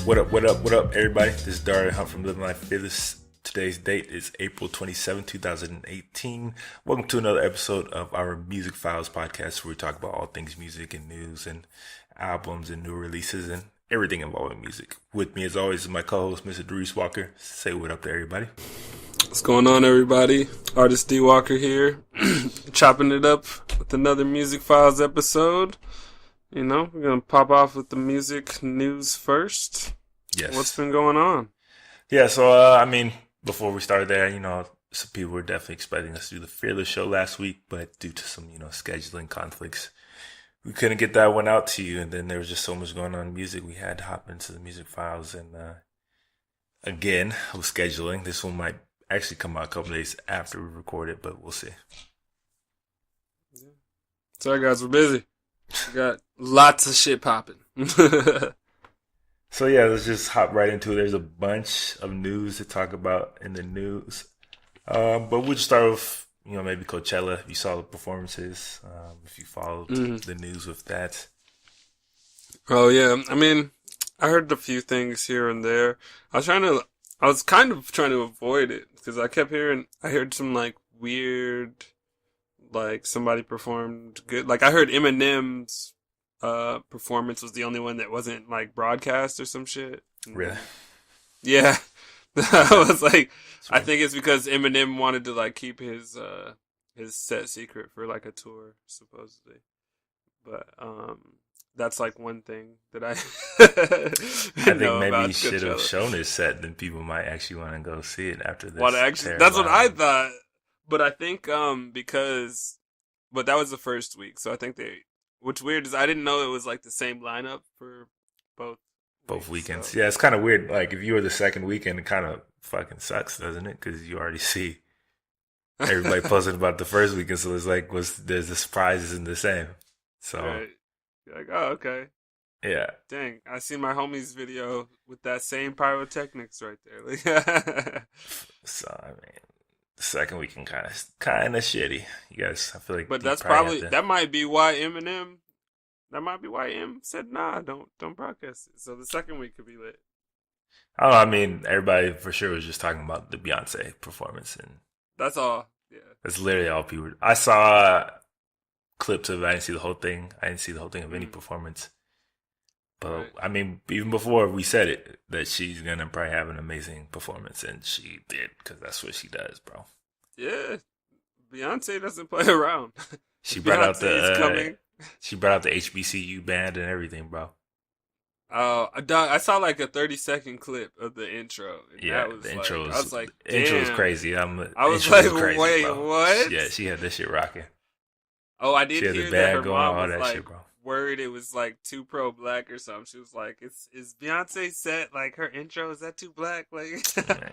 What up, everybody? This is Dario Hunt from Living Life Fearless. Today's date is April 27, 2018. Welcome to another episode of our Music Files podcast, where we talk about all things music and news and albums and new releases and everything involving music. With me, as always, is my co-host, Mr. Dries Walker. Say what up to everybody. What's going on, everybody? Artist D Walker here, chopping it up with another Music Files episode. You know, we're going to pop off with the music news first. Yes. What's been going on? Yeah, so, before we start there, some people were definitely expecting us to do the Fearless show last week, but due to some, scheduling conflicts, we couldn't get that one out to you. And then there was just so much going on in music, we had to hop into the Music Files. And again, with scheduling, this one might actually come out a couple days after we record it, but we'll see. Sorry, guys, we're busy. We got lots of shit popping. So yeah, let's just hop right into it. There's a bunch of news to talk about in the news. But we'll just start with, maybe Coachella. If you saw the performances, if you followed the news with that. Oh, yeah. I heard a few things here and there. I was kind of trying to avoid it because I heard some weird, somebody performed good. I heard Eminem's performance was the only one that wasn't broadcast or some shit. Really? Yeah. I was I think it's because Eminem wanted to keep his set secret for a tour, supposedly. But that's one thing that I think maybe he should have shown his set, then people might actually want to go see it after this. That's what I thought. But I think but that was the first week, so I think what's weird is I didn't know it was the same lineup for both weekends. So. Yeah, it's kind of weird. If you were the second weekend, it kind of fucking sucks, doesn't it? Because you already see everybody posting about the first weekend, so it's there's the surprise isn't the same. So right. You're oh, okay. Yeah. Dang, I see my homie's video with that same pyrotechnics right there. So the second weekend kind of shitty. You guys, I feel like. But that's that might be why Eminem. That might be why M said, "Nah, don't broadcast it." So the second week could be lit. I don't know. Everybody for sure was just talking about the Beyonce performance, and that's all. Yeah, that's literally all people. I saw clips of it. I didn't see the whole thing. I didn't see the whole thing of any performance. But right. Even before we said it, that she's gonna probably have an amazing performance, and she did, because that's what she does, bro. Yeah, Beyonce doesn't play around. She brought out She brought out the HBCU band and everything, bro. I saw a 30-second clip of the intro. Yeah, the intro was crazy. I was like, crazy, wait, bro. what? Yeah, she had this shit rocking. Oh, I did hear that her mom all was that shit, bro. Worried it was too pro-black or something. She was like, is Beyonce set, her intro, is that too black? Man,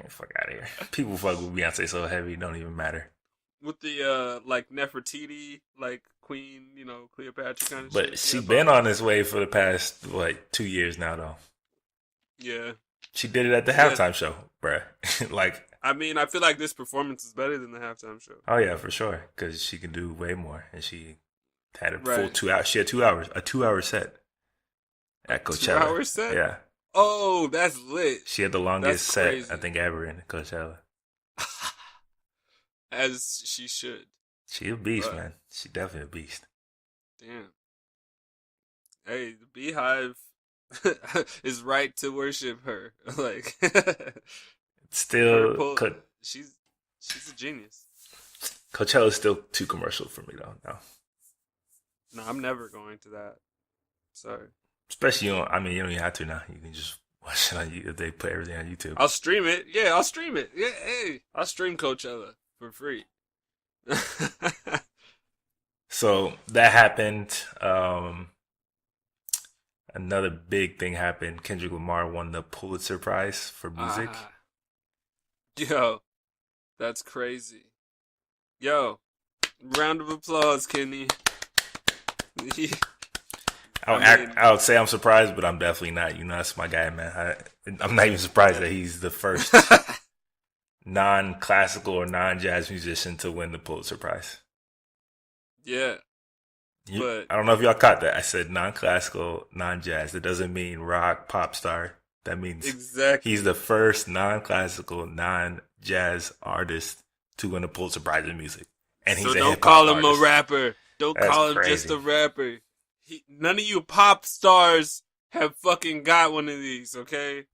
fuck out of here. People fuck with Beyonce so heavy, it don't even matter. With the, Nefertiti, Queen, Cleopatra kind of shit. But she been on this way for the past, 2 years now, though. Yeah. She did it at the halftime show, bruh. I feel like this performance is better than the halftime show. Oh, yeah, for sure. Because she can do way more. And she had a full 2 hours. She had 2 hours. A 2-hour set at Coachella. 2-hour set? Yeah. Oh, that's lit. She had the longest set, I think, ever in Coachella. As she should. She a beast, man. She definitely a beast. Damn. Hey, the Beehive is right to worship her. Still, she's a genius. Coachella's still too commercial for me, though. No, I'm never going to that. Sorry. Especially, you don't even have to now. You can just watch it on YouTube. They put everything on YouTube. I'll stream it. Yeah, I'll stream it. Yeah, hey, I'll stream Coachella for free. So that happened. Another big thing happened. Kendrick Lamar won the Pulitzer Prize for music. Yo, that's crazy. Yo, round of applause, Kenny. I would say I'm surprised, but I'm definitely not. That's my guy, man. I'm not even surprised that he's the first non-classical or non-jazz musician to win the Pulitzer Prize. Yeah. But I don't know if y'all caught that. I said non-classical, non-jazz. That doesn't mean rock, pop star. That means Exactly. he's the first non-classical, non-jazz artist to win a Pulitzer Prize in music. And So he's a don't hip hop call him a artist. rapper. Don't That's call him just crazy. a rapper. None of you pop stars have fucking got one of these, okay?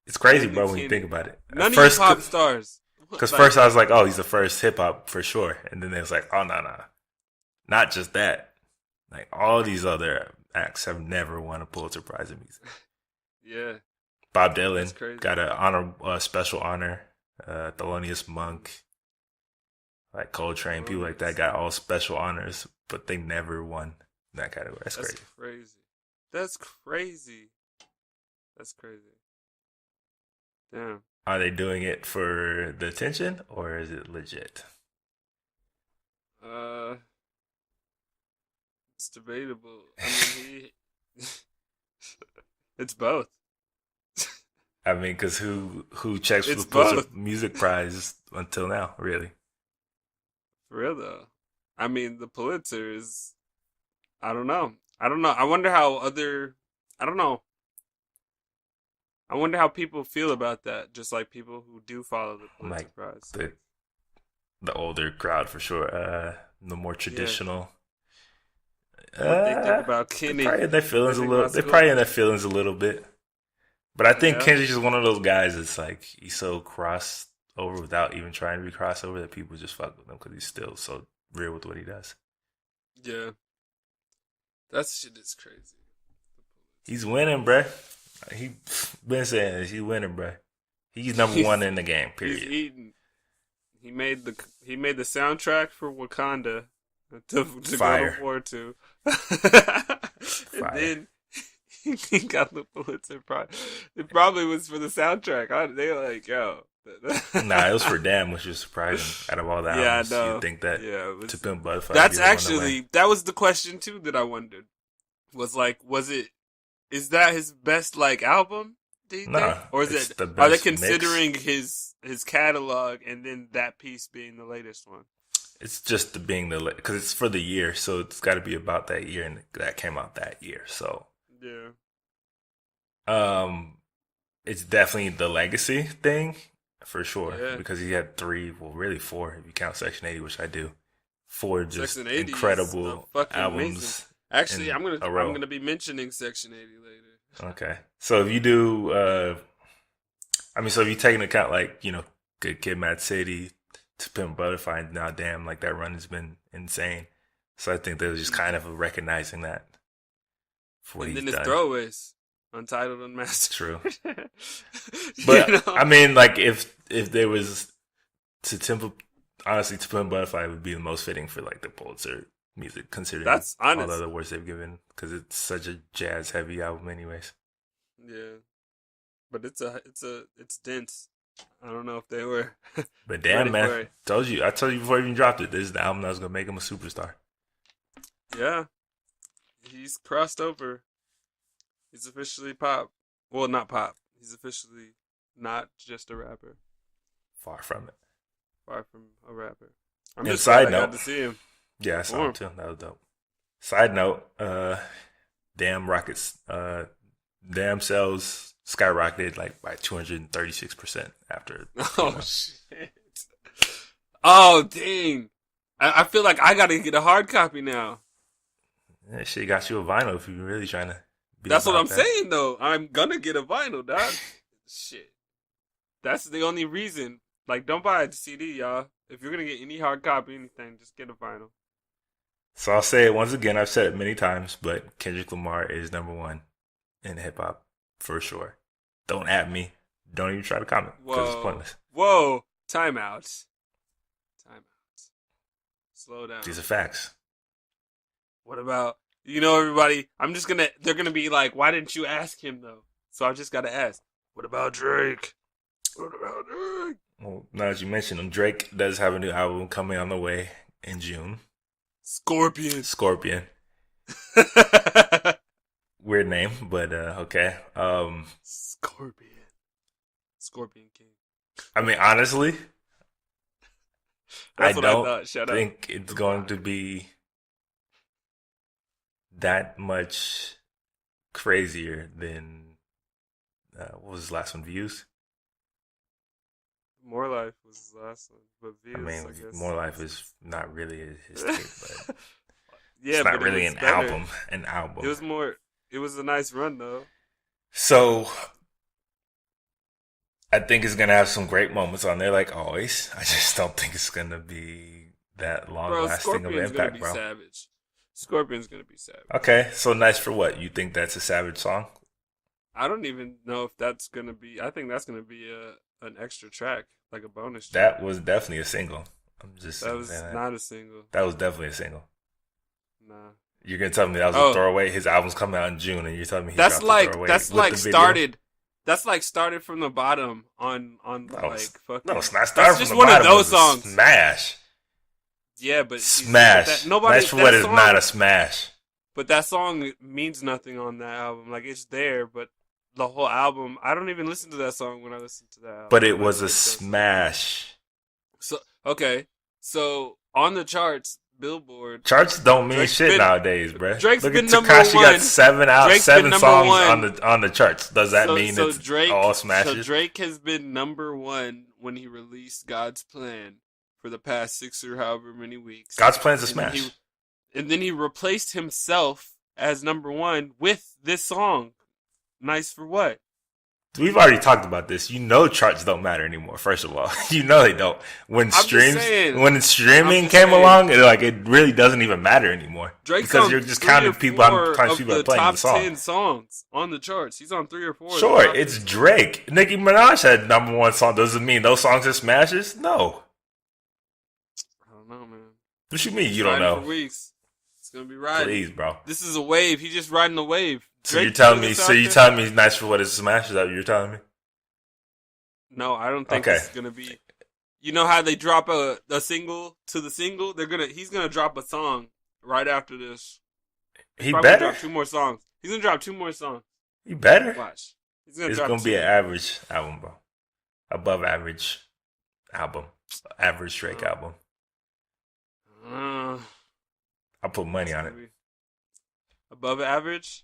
It's crazy, Only bro, when you Kenny. think about it. None of you First, pop stars. because Like, first I was like, oh, he's the first hip hop for sure. And then it's like, oh, no. Not just that. Like, all these other acts have never won a Pulitzer Prize in music. yeah, Bob that's Dylan crazy. got a special honor. Thelonious Monk, like Coltrane, people like that got all special honors, but they never won that category. That's crazy. That's crazy. That's crazy. Damn. Are they doing it for the attention or is it legit? It's debatable. I mean, it's both. I mean, because who checks for It's the Pulitzer both. Music Prize until now, really? For real though. I mean, the Pulitzer is. I don't know. I wonder how other. I don't know. I wonder how people feel about that. Just like people who do follow the Pulitzer Like Prize. the older crowd for sure. The more traditional. What they think about Kenny? They're probably in their feelings a They think little. about They're school. probably in their feelings a little bit. But I think Yeah. Kendrick is one of those guys that's like he's so crossed over without even trying to be crossover that people just fuck with him because he's still so real with what he does. Yeah. That shit is crazy. He's winning, bruh. He been saying this. He's winning, bruh. He's number one in the game. He's Period. eating. He made the soundtrack for Wakanda to Fire. go to war to. And Fire. then he got the Pulitzer Prize. It probably was for the soundtrack. They were like, yo. Nah, it was for Damn, which is surprising. Out of all the Yeah, I albums, know. you'd think that Yeah, it was, To Pimp Butterfly. that's would be the one to win. actually that was the question too that I wondered. Is that his best like album? Do you Nah, think? Or is it's it? the Are they best considering mix. his catalog and then that piece being the latest one? It's just being because it's for the year, so it's got to be about that year, and that came out that year. So, Yeah. it's definitely the legacy thing for sure Yeah. because he had 3, well, really 4 if you count Section 80, which I do. 4 just Section 80 is incredible fucking albums. amazing. Actually, in I'm a row. gonna be mentioning Section 80 later. Okay, so if you do, so if you take into account like Good Kid, Mad City, To Pimp Butterfly, now damn, like that run has been insane. So I think there's just kind of a recognizing that for what And he's then his done. throwaways, Untitled, Unmastered. True. You But know? I mean, like if there was honestly, To Pimp Butterfly would be the most fitting for like the Pulitzer music, considering That's all honest. the other awards they've given, because it's such a jazz heavy album, anyways. Yeah, but it's dense. I don't know if they were. But damn, ready for man, it. I told you before I even dropped it. This is the album that was gonna make him a superstar. Yeah, he's crossed over. He's officially pop. Well, not pop. He's officially not just a rapper. Far from it. Far from a rapper. I'm And just side glad I got note- to see him. Yeah, I saw him too. That was dope. Side note, damn rockets, damn sales skyrocketed like by 236% after. Oh shit! Oh dang! I feel like I gotta get a hard copy now. That shit got you a vinyl if you're really trying to. That's what I'm saying though. I'm gonna get a vinyl, dog. Shit. That's the only reason. Like, don't buy a CD, y'all. If you're gonna get any hard copy, anything, just get a vinyl. So I'll say it once again. I've said it many times, but Kendrick Lamar is number one in hip hop for sure. Don't at me. Don't even try to comment because it's pointless. Whoa! Time out. Slow down. These are facts. What about everybody? They're gonna be like, why didn't you ask him though? So I just gotta ask. What about Drake? Well, now that you mentioned him, Drake does have a new album coming on the way in June. Scorpion. Weird name, but okay. Scorpion King. I mean, honestly, That's what I don't thought. Shut think it's going to be that much crazier than what was his last one? Views. More Life was his last one, but Views, I mean, I guess. More Life is not really his tape, but Yeah, it's not but it really was an better. album. An album. It was more. It was a nice run though. So I think it's gonna have some great moments on there, like always. I just don't think it's gonna be that long Bro, lasting of an Scorpion's gonna impact, be bro. savage. Scorpion's gonna be savage. Okay, so Nice for What? You think that's a Savage song? I don't even know if that's gonna be. I think that's gonna be an extra track, like a bonus track. That was definitely a single. I'm just That was saying that. not a single. That was definitely a single. Nah. You're gonna tell me that was a throwaway? His album's coming out in June, and you're telling me he That's dropped like a throwaway that's with like the video? started. That's like started from the bottom on like fucking. No, it's not started just from the one bottom. of those It was a songs. Smash. Yeah, but Smash. Nobody. Nice for What is not a smash. But that song means nothing on that album. Like it's there, but the whole album. I don't even listen to that song when I listen to that album. But it was a smash. So okay, so on the charts, Billboard. Charts don't mean Drake's shit been- nowadays, bruh. Drake's Look been at number Tekashi one. got seven Drake's been number songs one. on the charts. Does that mean so it's Drake, all So smashes? Drake has been number one when he released God's Plan for the past 6 or however many weeks. God's Plan's a And then smash. And then he replaced himself as number one with this song. Nice for What? We've already talked about this. You know charts don't matter anymore, first of all. You know they don't. When streaming came along, it really doesn't even matter anymore. Drake's because on you're just 3 counting or people how 4 many of people are the playing top the song. 10 songs on the charts. He's on 3 or 4. Sure, of the top it's 10 Drake. Nicki Minaj had number one song. Does it mean those songs are smashes? No. I don't know, man. What you mean you Riding don't know? For weeks. It's gonna be riding. Please, bro. This is a wave. He's just riding the wave. So you're telling me? Nice for What is a smash? Is that what you're telling me? No, I don't think this is gonna be. You know how they drop a single to the single? He's gonna drop a song right after this. He better drop 2 more songs. He's gonna drop 2 more songs. He better. Watch. It's gonna be an average album, bro. Above average album. Average Drake album. I'll put money on it. Above average?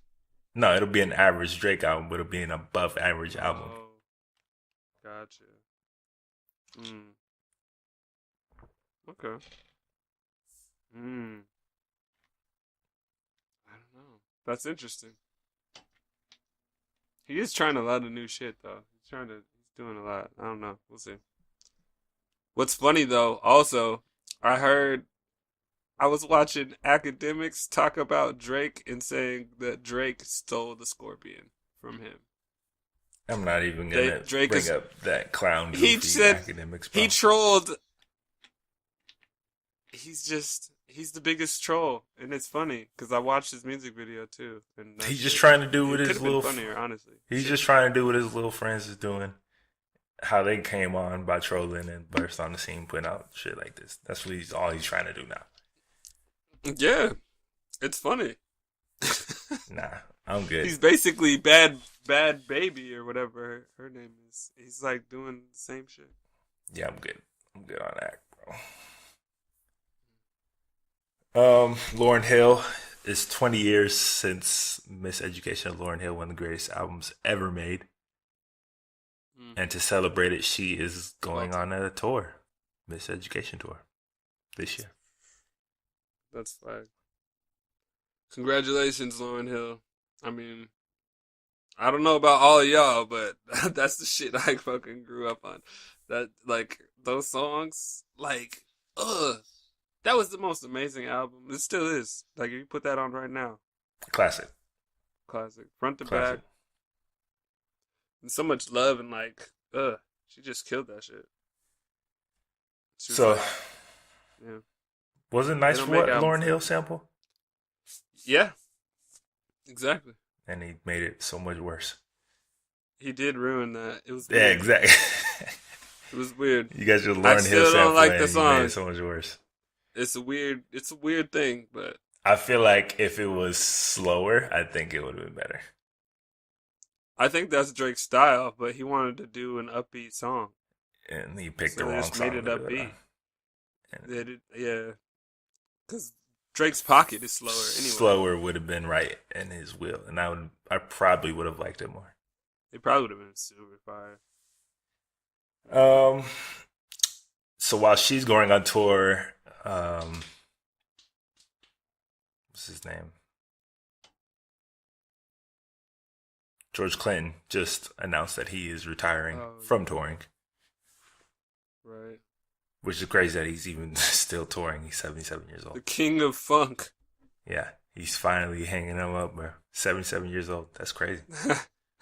No, it'll be an average Drake album, but it'll be an above average album. Oh, gotcha. Okay. I don't know. That's interesting. He is trying a lot of new shit, though. He's doing a lot. I don't know. We'll see. What's funny, though, also, I was watching academics talk about Drake and saying that Drake stole the Scorpion from him. I'm not even gonna bring up that clown goofy academics. Bro. He trolled. He's the biggest troll, and it's funny because I watched his music video too. And he's just trying to do what his little funnier, honestly. He's just trying to do what his little friends is doing. How they came on by trolling and burst on the scene, putting out shit like this. That's what all he's trying to do now. Yeah, it's funny. Nah, I'm good. He's basically bad baby or whatever her name is. He's like doing the same shit. Yeah, I'm good. I'm good on that, bro. Lauryn Hill. It's 20 years since Miseducation of Lauryn Hill, one of the greatest albums ever made. And to celebrate it, she is going on a tour, Miseducation tour, this year. That's fine. Congratulations, Lauryn Hill. I mean, I don't know about all of y'all, but that's the shit I fucking grew up on. That, like, those songs, like, that was the most amazing album. It still is. Like, if you put that on right now. Classic. Front to back. And so much love and, like, she just killed that shit. Yeah. Was it Nice for What Lauryn Hill sample? Yeah. Exactly. And he made it so much worse. He did ruin that. It was weird. Yeah, exactly. It was weird. You guys just Lauryn Hill sample don't like the song. Made it so much worse. It's a weird thing, but I feel like if it was slower, I think it would have been better. I think that's Drake's style, but he wanted to do an upbeat song. And he picked the wrong song. Made it upbeat. Yeah. Because Drake's pocket is slower anyway. Slower would have been right in his wheel, and I probably would have liked it more. They probably would have been super fire. So while she's going on tour, what's his name? George Clinton just announced that he is retiring from touring. Right. Which is crazy that he's even still touring. He's 77 years old. The king of funk. Yeah, he's finally hanging them up, bro. 77 years old. That's crazy.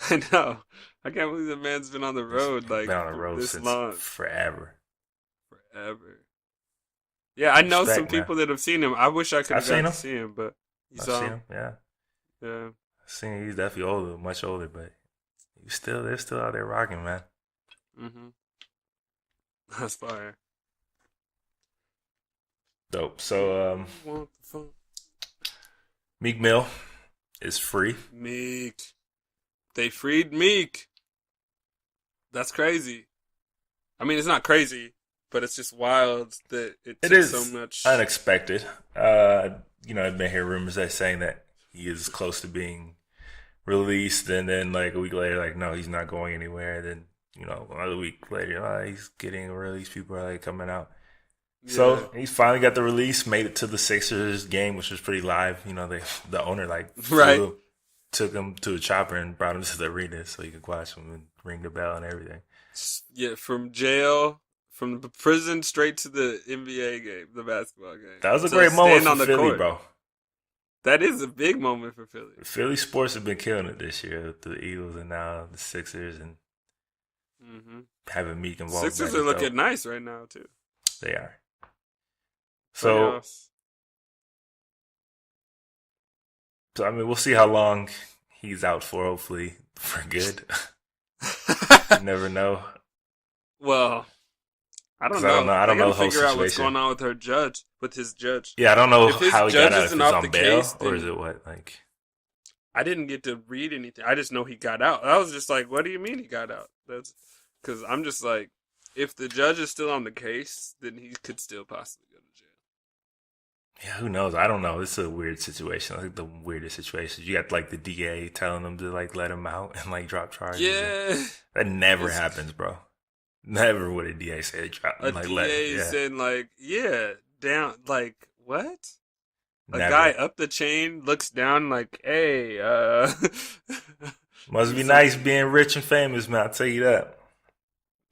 I know. I can't believe the man's been on the road been on the road this since long. Forever. Yeah, I know Respect, some people that have seen him. I wish I could have gotten to see him, but I've seen him. Yeah. Yeah. I've seen him. He's definitely older, much older, but they're still out there rocking, man. Mm-hmm. That's fire. Dope. So, Meek Mill is free. Meek. They freed Meek. That's crazy. I mean, it's not crazy, but it's just wild that it took so much. Unexpected. I've been hearing rumors that saying that he is close to being released, and then like a week later, like, no, he's not going anywhere. Then, another week later, he's getting released. People are like coming out. Yeah. So he's finally got the release, made it to the Sixers game, which was pretty live. The owner took him to a chopper and brought him to the arena so he could watch him and ring the bell and everything. Yeah, from jail, from the prison straight to the NBA game, the basketball game. That was a great moment for Philly, court. Bro. That is a big moment for Philly. Philly sports have been killing it this year with the Eagles and now the Sixers and having Meek involved. Sixers are looking nice right now, too. They are. So, I mean, we'll see how long he's out for, hopefully, for good. You never know. Well, I don't know. I don't know the whole figure out what's situation. going on with his judge. Yeah, I don't know how he got out. If he's on bail case, or is it what? Like, I didn't get to read anything. I just know he got out. I was just like, what do you mean he got out? That's because I'm just like, if the judge is still on the case, then he could still possibly go to jail. Yeah, who knows? I don't know. It's a weird situation. I think the weirdest situation. You got like the DA telling them to like let him out and like drop charges. Yeah, that never happens, bro. Never would a DA say drop. A like, DA saying like, down, like what? Never. A guy up the chain looks down like, hey, must be nice being rich and famous, man. I'll tell you that.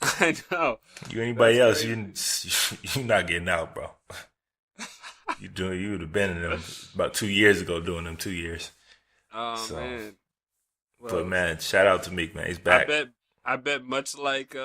I know. You anybody else, you're not getting out, bro. You would have been in them about 2 years ago doing them 2 years. Oh, man. Well, but, man, shout out to Meek, man. He's back. I bet much like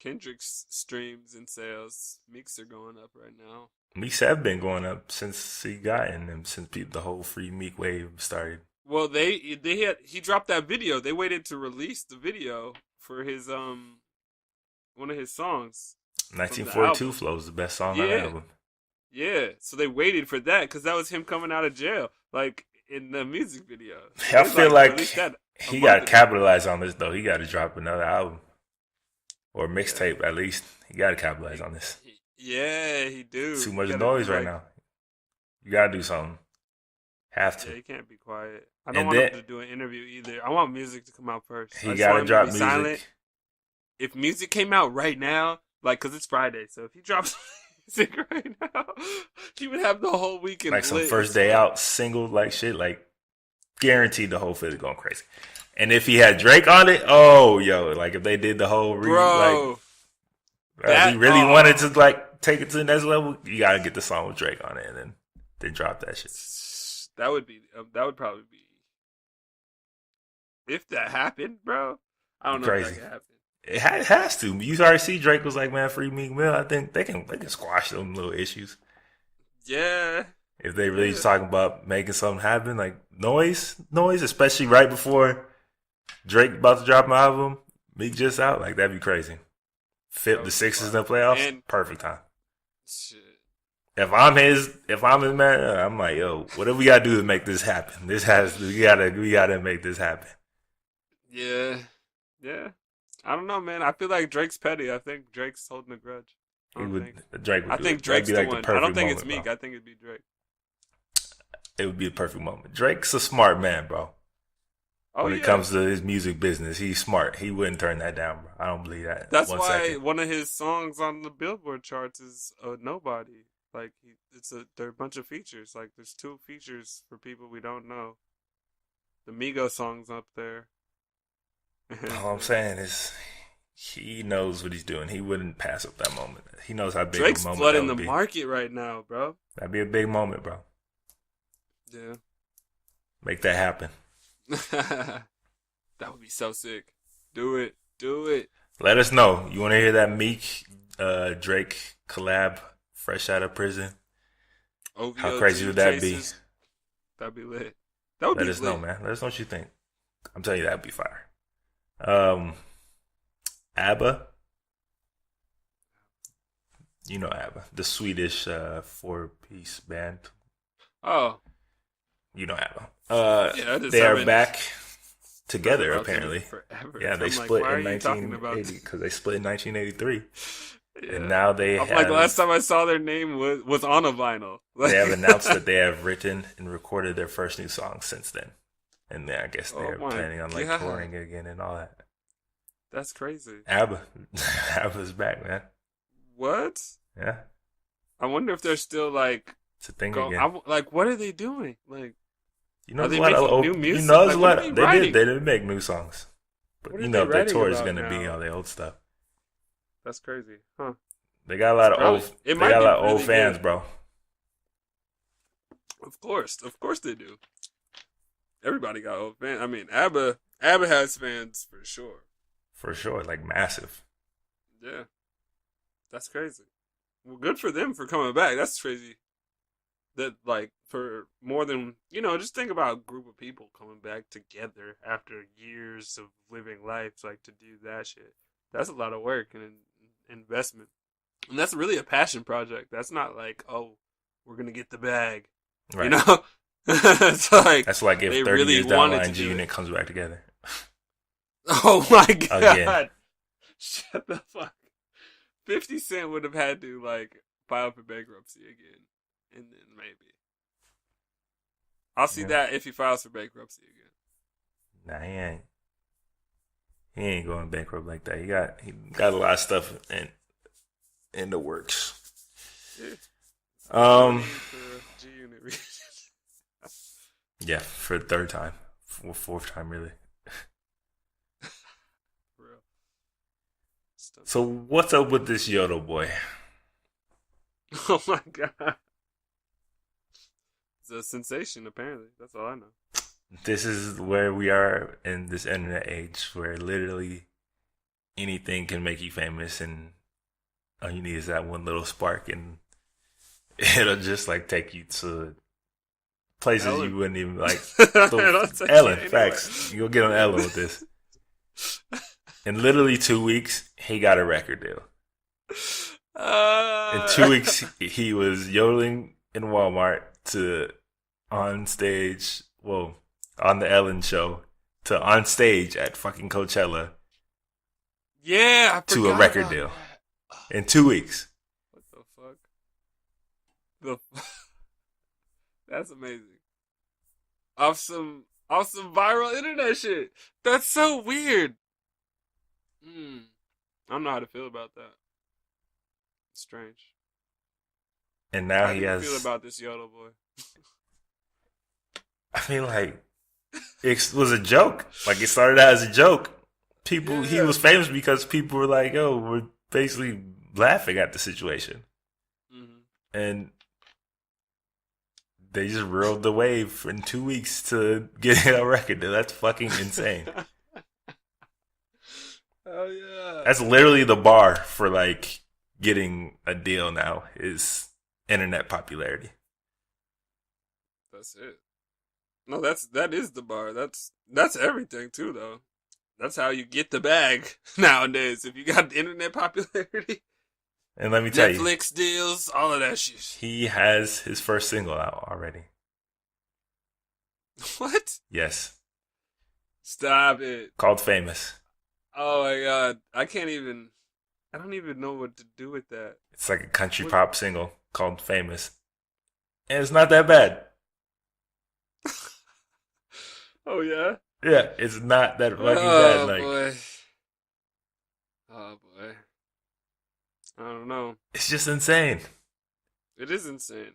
Kendrick's streams and sales, Meek's are going up right now. Meek's have been going up since he got in them, since the whole free Meek wave started. Well, he dropped that video. They waited to release the video for his one of his songs. 1942 Flow is the best song on the album. Yeah, so they waited for that because that was him coming out of jail, like in the music video. I feel like he got to capitalize on this, though. He got to drop another album or mixtape at least. He got to capitalize on this. Yeah, he do. Too much noise right now. You got to do something. Have to. Yeah, he can't be quiet. I don't want him to do an interview either. I want music to come out first. He got to drop music. Silent. If music came out right now, like, because it's Friday, so if he drops music right now, he would have the whole weekend like some first day out single, like shit, like guaranteed the whole Philly going crazy. And if he had Drake on it, like if they did the whole if he really wanted to like take it to the next level, you gotta get the song with Drake on it and then drop that shit. That would probably be if that happened, bro. I don't know if that could happen. It has to. You already see Drake was like, man, free Meek Mill. I think they can squash them little issues. Yeah. If they really talking about making something happen, like noise, especially right before Drake about to drop an album, Meek just out, like that'd be crazy. Fit the Sixers in the playoffs, perfect time. Shit. If I'm his man, I'm like, yo, whatever we gotta do to make this happen. We gotta make this happen. Yeah. Yeah. I don't know, man. I feel like Drake's petty. I think Drake's holding a grudge. I think Drake's the one. I don't think it's Meek. I think it'd be Drake. It would be a perfect moment. Drake's a smart man, bro. Oh When it yeah. comes to his music business, he's smart. He wouldn't turn that down, bro. I don't believe that That's one why second. one of his songs on the Billboard charts is Nobody. Like there are a bunch of features. Like there's two features for people we don't know. The Migos song's up there, and All I'm saying is he knows what he's doing. He wouldn't pass up that moment. He knows how big of a Drake's moment that flooding the would be. market right now, bro. That'd be a big moment, bro. Yeah, Make that happen. that would be so sick. Do it, do it. Let us know. You want to hear that Meek Drake collab fresh out of prison? How OVO crazy would that be? Chasers, that'd be lit. That would Let be us lit. know, man. Let us know what you think. I'm telling you, that'd be fire. ABBA. You know ABBA, the Swedish four-piece band. Oh, You know ABBA. yeah. I just They are haven't back heard together, about them apparently. forever. Yeah, they I'm like, split why are in you talking about 1980 because they split in 1983, Yeah. and now they I'm have like, last time I saw their name was on a vinyl. Like, they have announced that they have written and recorded their first new song since then, and then I guess Oh they're my planning on like God. touring again and all that. That's crazy. ABBA, ABBA's back, man. What? Yeah, I wonder if they're still like it's a thing go. again. Like, what are they doing? Like, You know, are there's they a lot of making old, new you music? know, there's Like, a what lot. are they They writing? did make new songs, but What you are know, they their writing tour is about gonna be now? all the old stuff. That's crazy, huh? They got a lot of Probably- old. it They might got a be lot of old really fans, good. bro. Of course they do. Everybody got old fans. I mean, ABBA has fans for sure. For sure, like massive. Yeah, that's crazy. Well, good for them for coming back. That's crazy. That like for more than just think about a group of people coming back together after years of living life, like to do that shit. That's a lot of work and investment, and that's really a passion project. That's not like, oh, we're gonna get the bag, Right. It's like That's like if they 30 really years down the wanted line, to G do Unit it. comes back together. Oh my god! Again. Shut the fuck. 50 Cent would have had to like file for bankruptcy again, and then maybe I'll see Yeah. that if he files for bankruptcy again. Nah, he ain't. He ain't going bankrupt like that. He got a lot of stuff in the works. Yeah. Um, For G-Unit reasons. yeah, for the third time, fourth time really. For real. Stuff. So what's up with this Yodel boy? Oh my god. It's a sensation, apparently. That's all I know. This is where we are in this internet age, where literally anything can make you famous, and all you need is that one little spark, and it'll just like take you to places Ellen. you wouldn't even like. It'll take you Ellen, anywhere. facts. You'll get on Ellen with this. In literally 2 weeks, he got a record deal. In 2 weeks, he was yodeling in Walmart to on stage. Whoa. On the Ellen show to on stage at fucking Coachella Yeah, I to a forgot record about deal that. in 2 weeks. What the fuck? That's amazing. Off some viral internet shit. That's so weird. I don't know how to feel about that. It's strange. And now How he do you has. feel about this Yodel boy? I mean, like, it was a joke. Like, it started out as a joke. He Yeah. was famous because people were like, "Oh, we're basically laughing at the situation," Mm-hmm. and they just rode the wave in 2 weeks to get a record deal. That's fucking insane. Oh yeah. That's literally the bar for like getting a deal now is internet popularity. That's it. No, that is the bar. That's everything too, though. That's how you get the bag nowadays. If you got internet popularity, And let me tell you, Netflix deals, all of that shit. he has his first single out already. What? Yes, Stop it. called Famous. Oh my god. I don't even know what to do with that. It's like a country What? pop single called Famous. And it's not that bad. Oh yeah? Yeah, it's not that fucking bad. Oh Like, boy. Oh boy. I don't know. it's just insane. It is insane.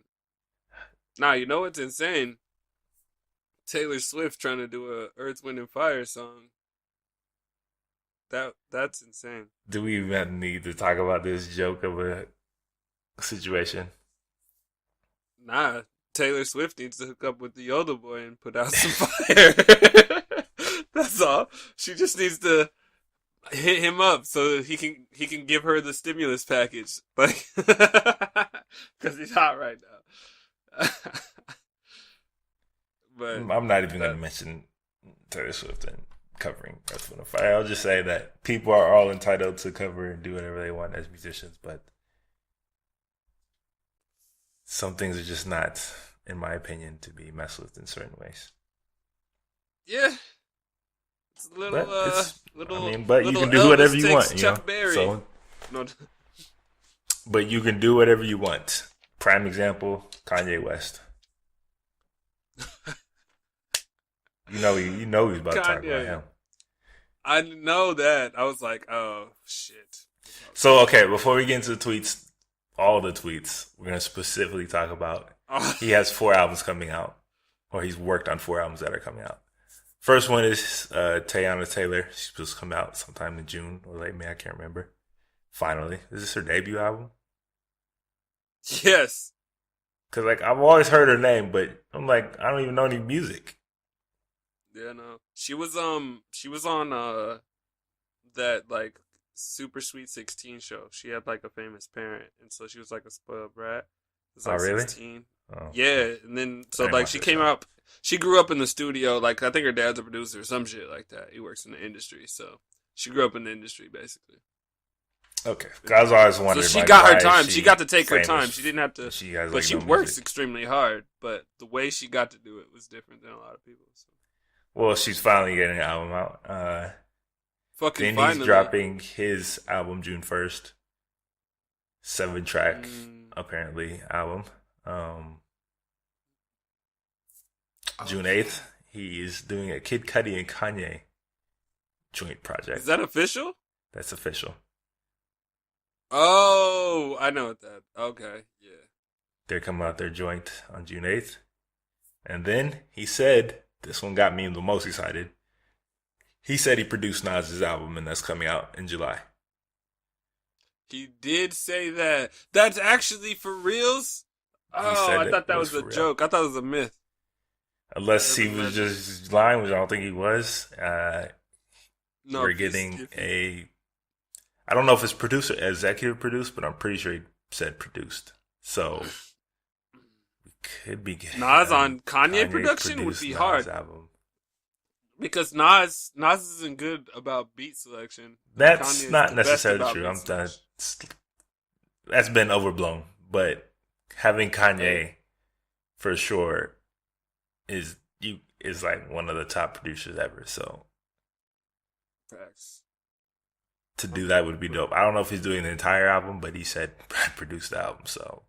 Now you know what's insane? Taylor Swift trying to do a Earth, Wind, and Fire song. That's insane. Do we even need to talk about this joke of a situation? Nah, Taylor Swift needs to hook up with the Yodel boy and put out some fire. That's all. She just needs to hit him up so he can give her the stimulus package, like, because he's hot right now. But I'm not even going to mention Taylor Swift and covering Earth, Wind, and Fire. I'll just say that people are all entitled to cover and do whatever they want as musicians, but some things are just not, in my opinion, to be messed with in certain ways. yeah, it's a little, but you can do whatever you want, you know. Berry. So, No. but you can do whatever you want. Prime example: Kanye West. You know he's about to talk about him. I know that. I was like, oh shit. So okay, before we get into the tweets, all the tweets, we're gonna specifically talk about. He has 4 albums coming out, or he's worked on 4 albums that are coming out. First one is Teyana Taylor. She's supposed to come out sometime in June or late May. I can't remember. Finally, is this her debut album? Yes. Cause like I've always heard her name, but I'm like I don't even know any music. Yeah, no. She was on that like Super Sweet 16 show. She had like a famous parent, and so she was like a spoiled brat. It was like really? 16. Oh. Yeah, and then so like she came up. She grew up in the studio. Like I think her dad's a producer or some shit like that. He works in the industry, so she grew up in the industry basically. Okay, I was always wondering. So she like, got her time. She got to take her time. famous? She didn't have to. She has, but like, she no works music. extremely hard. But the way she got to do it was different than a lot of people. So. Well, she's finally getting an album out. Fucking then finally. he's dropping his album June 1st. 7-track, apparently, album. June 8th, he is doing a Kid Cudi and Kanye joint project. Is that official? That's official. Oh, I know what that. Okay, yeah. They're coming out their joint on June 8th. And then he said, this one got me the most excited. He said he produced Nas's album, and that's coming out in July. He did say that. That's actually for reals? Oh, I thought that was a joke. I thought it was a myth. Unless he was just lying, which I don't think he was. No, we're getting a... I don't know if it's producer, executive produced, but I'm pretty sure he said produced. So, we could be getting... Nas on Kanye production would be Nas hard. Album. Because Nas isn't good about beat selection. That's Kanye's not necessarily true. That's been overblown. But having Kanye, for sure, is like one of the top producers ever. So, facts. To do that would be dope. I don't know if he's doing the entire album, but he said produce the album. So,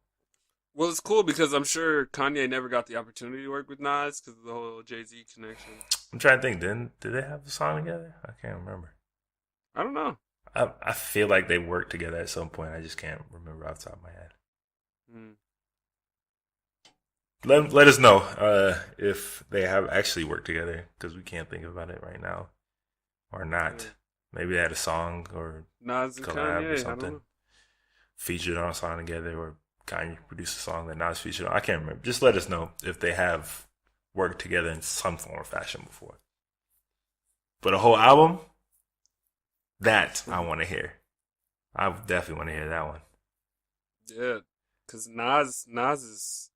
well, it's cool because I'm sure Kanye never got the opportunity to work with Nas because of the whole Jay-Z connection. I'm trying to think. Did they have a song together? I can't remember. I don't know. I feel like they worked together at some point. I just can't remember off the top of my head. Let us know if they have actually worked together because we can't think about it right now or not. Yeah. Maybe they had a song or Nas and collab Kanye, or something featured on a song together, or Kanye produced a song that Nas featured on. I can't remember. Just let us know if they have worked together in some form or fashion before. But a whole album, that I want to hear. I definitely want to hear that one. Yeah, because Nas is,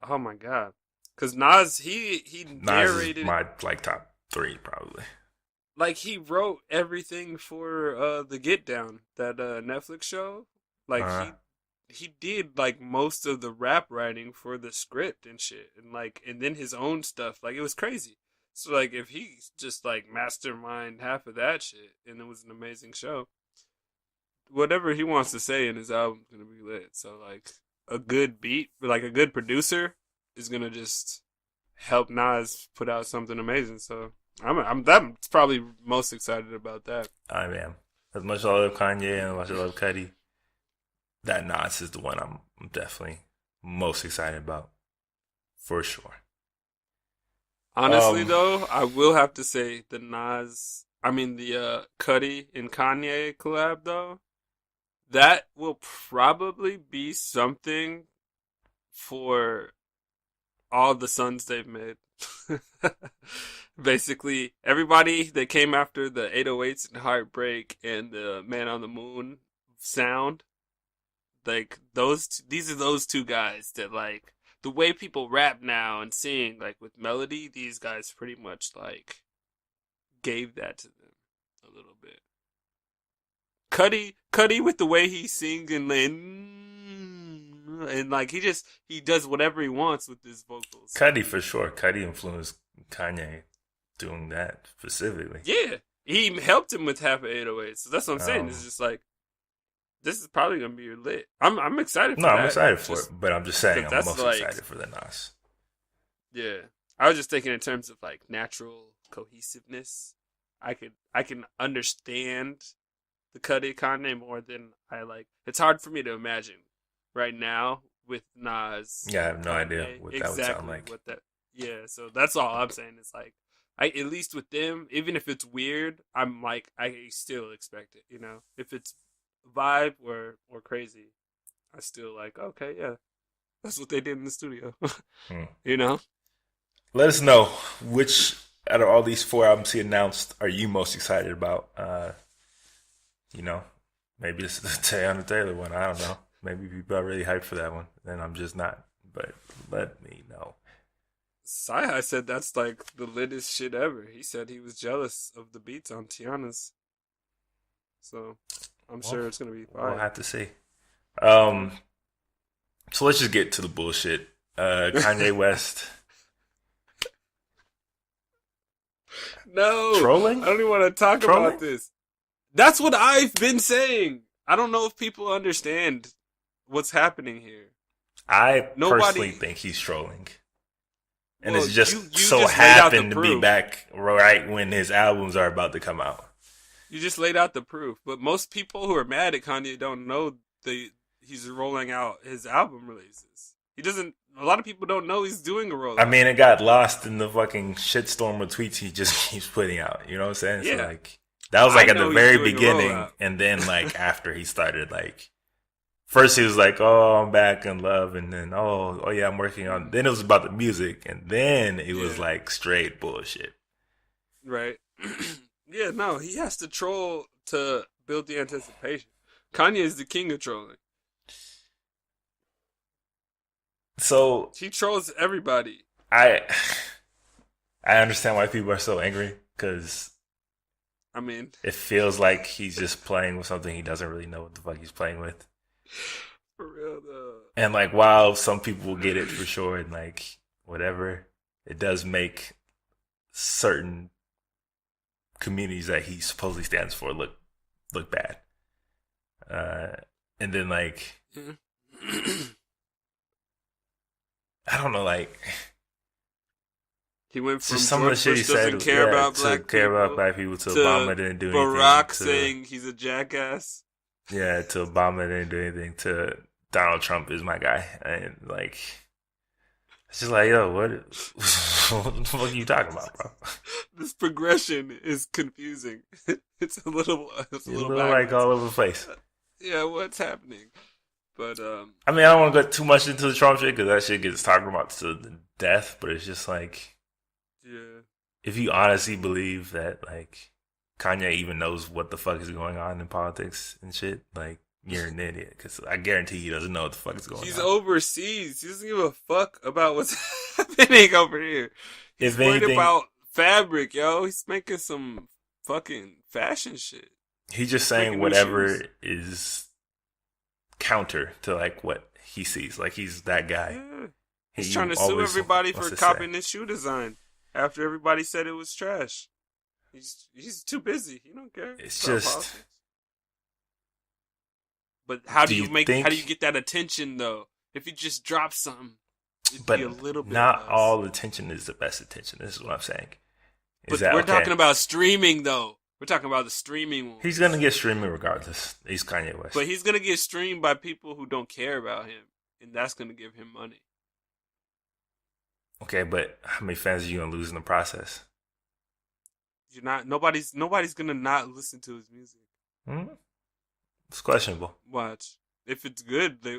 oh my god, because Nas he narrated Nas is my top 3 probably. Like he wrote everything for the Get Down, that Netflix show. Like he did like most of the rap writing for the script and shit, and then his own stuff. Like it was crazy. So like if he just like mastermind half of that shit, and it was an amazing show, whatever he wants to say in his album is gonna be lit. So like a good beat, like a good producer, is gonna just help Nas put out something amazing. So That's probably most excited about that. I am. As much as I love Kanye and as much as I love Cudi, that Nas is the one I'm definitely most excited about. For sure. Honestly, though, I will have to say the Cudi and Kanye collab, though, that will probably be something for all the sons they've made. Basically, everybody that came after the 808s and Heartbreak and the Man on the Moon sound, like these are those two guys that like the way people rap now and sing like with melody. These guys pretty much like gave that to them a little bit. Cudi with the way he sings and like he does whatever he wants with his vocals. Cudi for sure. Cudi influenced Kanye doing that specifically. Yeah, he helped him with half of 808. So that's what I'm saying. It's just like this is probably gonna be lit. I'm excited for that. I'm excited for it, but I'm just saying I'm most excited for the Nas. Yeah, I was just thinking in terms of like natural cohesiveness. I can understand the Cudi Kanye more than I like. It's hard for me to imagine right now with Nas. Yeah, I have no idea what that would sound like. Yeah, so that's all I'm saying. It's like at least with them, even if it's weird, I'm like I still expect it. You know, if it's vibe or crazy, I still like okay, yeah, that's what they did in the studio. You know, let us know which out of all these 4 albums he announced are you most excited about. You know, maybe it's the Teyana Taylor one. I don't know. Maybe people are really hyped for that one, and I'm just not. But let me know. Sci-Hi said that's like the littest shit ever. He said he was jealous of the beats on Tiana's. So I'm sure it's gonna be fire. We'll have to see. So let's just get to the bullshit. Kanye West. No. Trolling? I don't even want to talk about this. That's what I've been saying. I don't know if people understand what's happening here. I personally think he's trolling. And it's just you just happened to be back right when his albums are about to come out. You just laid out the proof. But most people who are mad at Kanye don't know he's rolling out his album releases. A lot of people don't know he's doing a rollout. I mean, it got lost in the fucking shitstorm of tweets he just keeps putting out. You know what I'm saying? Yeah. So like, that was like at the very beginning. And then like after he started like, first he was like, oh, I'm back in love. And then, oh yeah, I'm working on, then it was about the music. And then it was like straight bullshit. Right. Yeah, no, he has to troll to build the anticipation. Kanye is the king of trolling. So he trolls everybody. I understand why people are so angry because I mean, it feels like he's just playing with something he doesn't really know what the fuck he's playing with. For real though. And like, while some people will get it for sure and like whatever, it does make certain communities that he supposedly stands for look bad. And then like. I don't know, like he went from some of the shit he said care about black people to Obama didn't do anything. Barack saying he's a jackass. Yeah, to Obama didn't do anything. To Donald Trump is my guy, and like it's just like, yo, what the fuck are you talking about, bro? This progression is confusing. It's a little like all over the place. Yeah, what's happening? But I mean, I don't want to go too much into the Trump shit because that shit gets talked about to the death. But it's just like, yeah, if you honestly believe that like Kanye even knows what the fuck is going on in politics and shit, like you're an idiot. Because I guarantee he doesn't know what the fuck is going on. He's overseas. He doesn't give a fuck about what's happening over here. He's worried about fabric, yo. He's making some fucking fashion shit. He's just saying whatever is counter to like what he sees. Like he's that guy. Yeah. He's trying to sue everybody for copying his shoe design after everybody said it was trash. He's too busy. He don't care. It's just politics. But how do you get that attention though? If you just drop something, it'd be a little bit not less. All attention is the best attention. This is what I'm saying. Is But that we're okay? talking about streaming, though. We're talking about the streaming one. He's gonna get streaming regardless. He's Kanye West. But he's going to get streamed by people who don't care about him. And that's going to give him money. Okay, but how many fans are you gonna lose in the process? You're not. Nobody's going to not listen to his music. It's questionable. Watch. If it's good, they...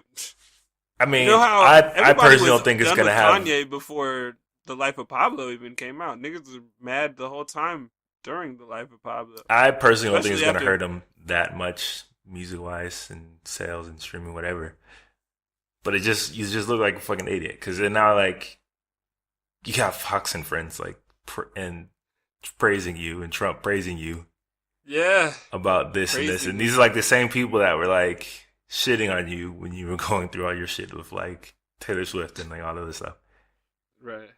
I mean, You know how I everybody personally was don't think it's done gonna with have. Kanye before The Life of Pablo even came out. Niggas were mad the whole time during The Life of Pablo. I personally don't think it's Especially gonna after- hurt him that much, music wise and sales and streaming, whatever. But you just look like a fucking idiot because they're now like, you got Fox and friends like and praising you and Trump praising you Yeah. about this and this, Praising and these are like the same people that were like shitting on you when you were going through all your shit with like Taylor Swift and like all of this stuff. Right.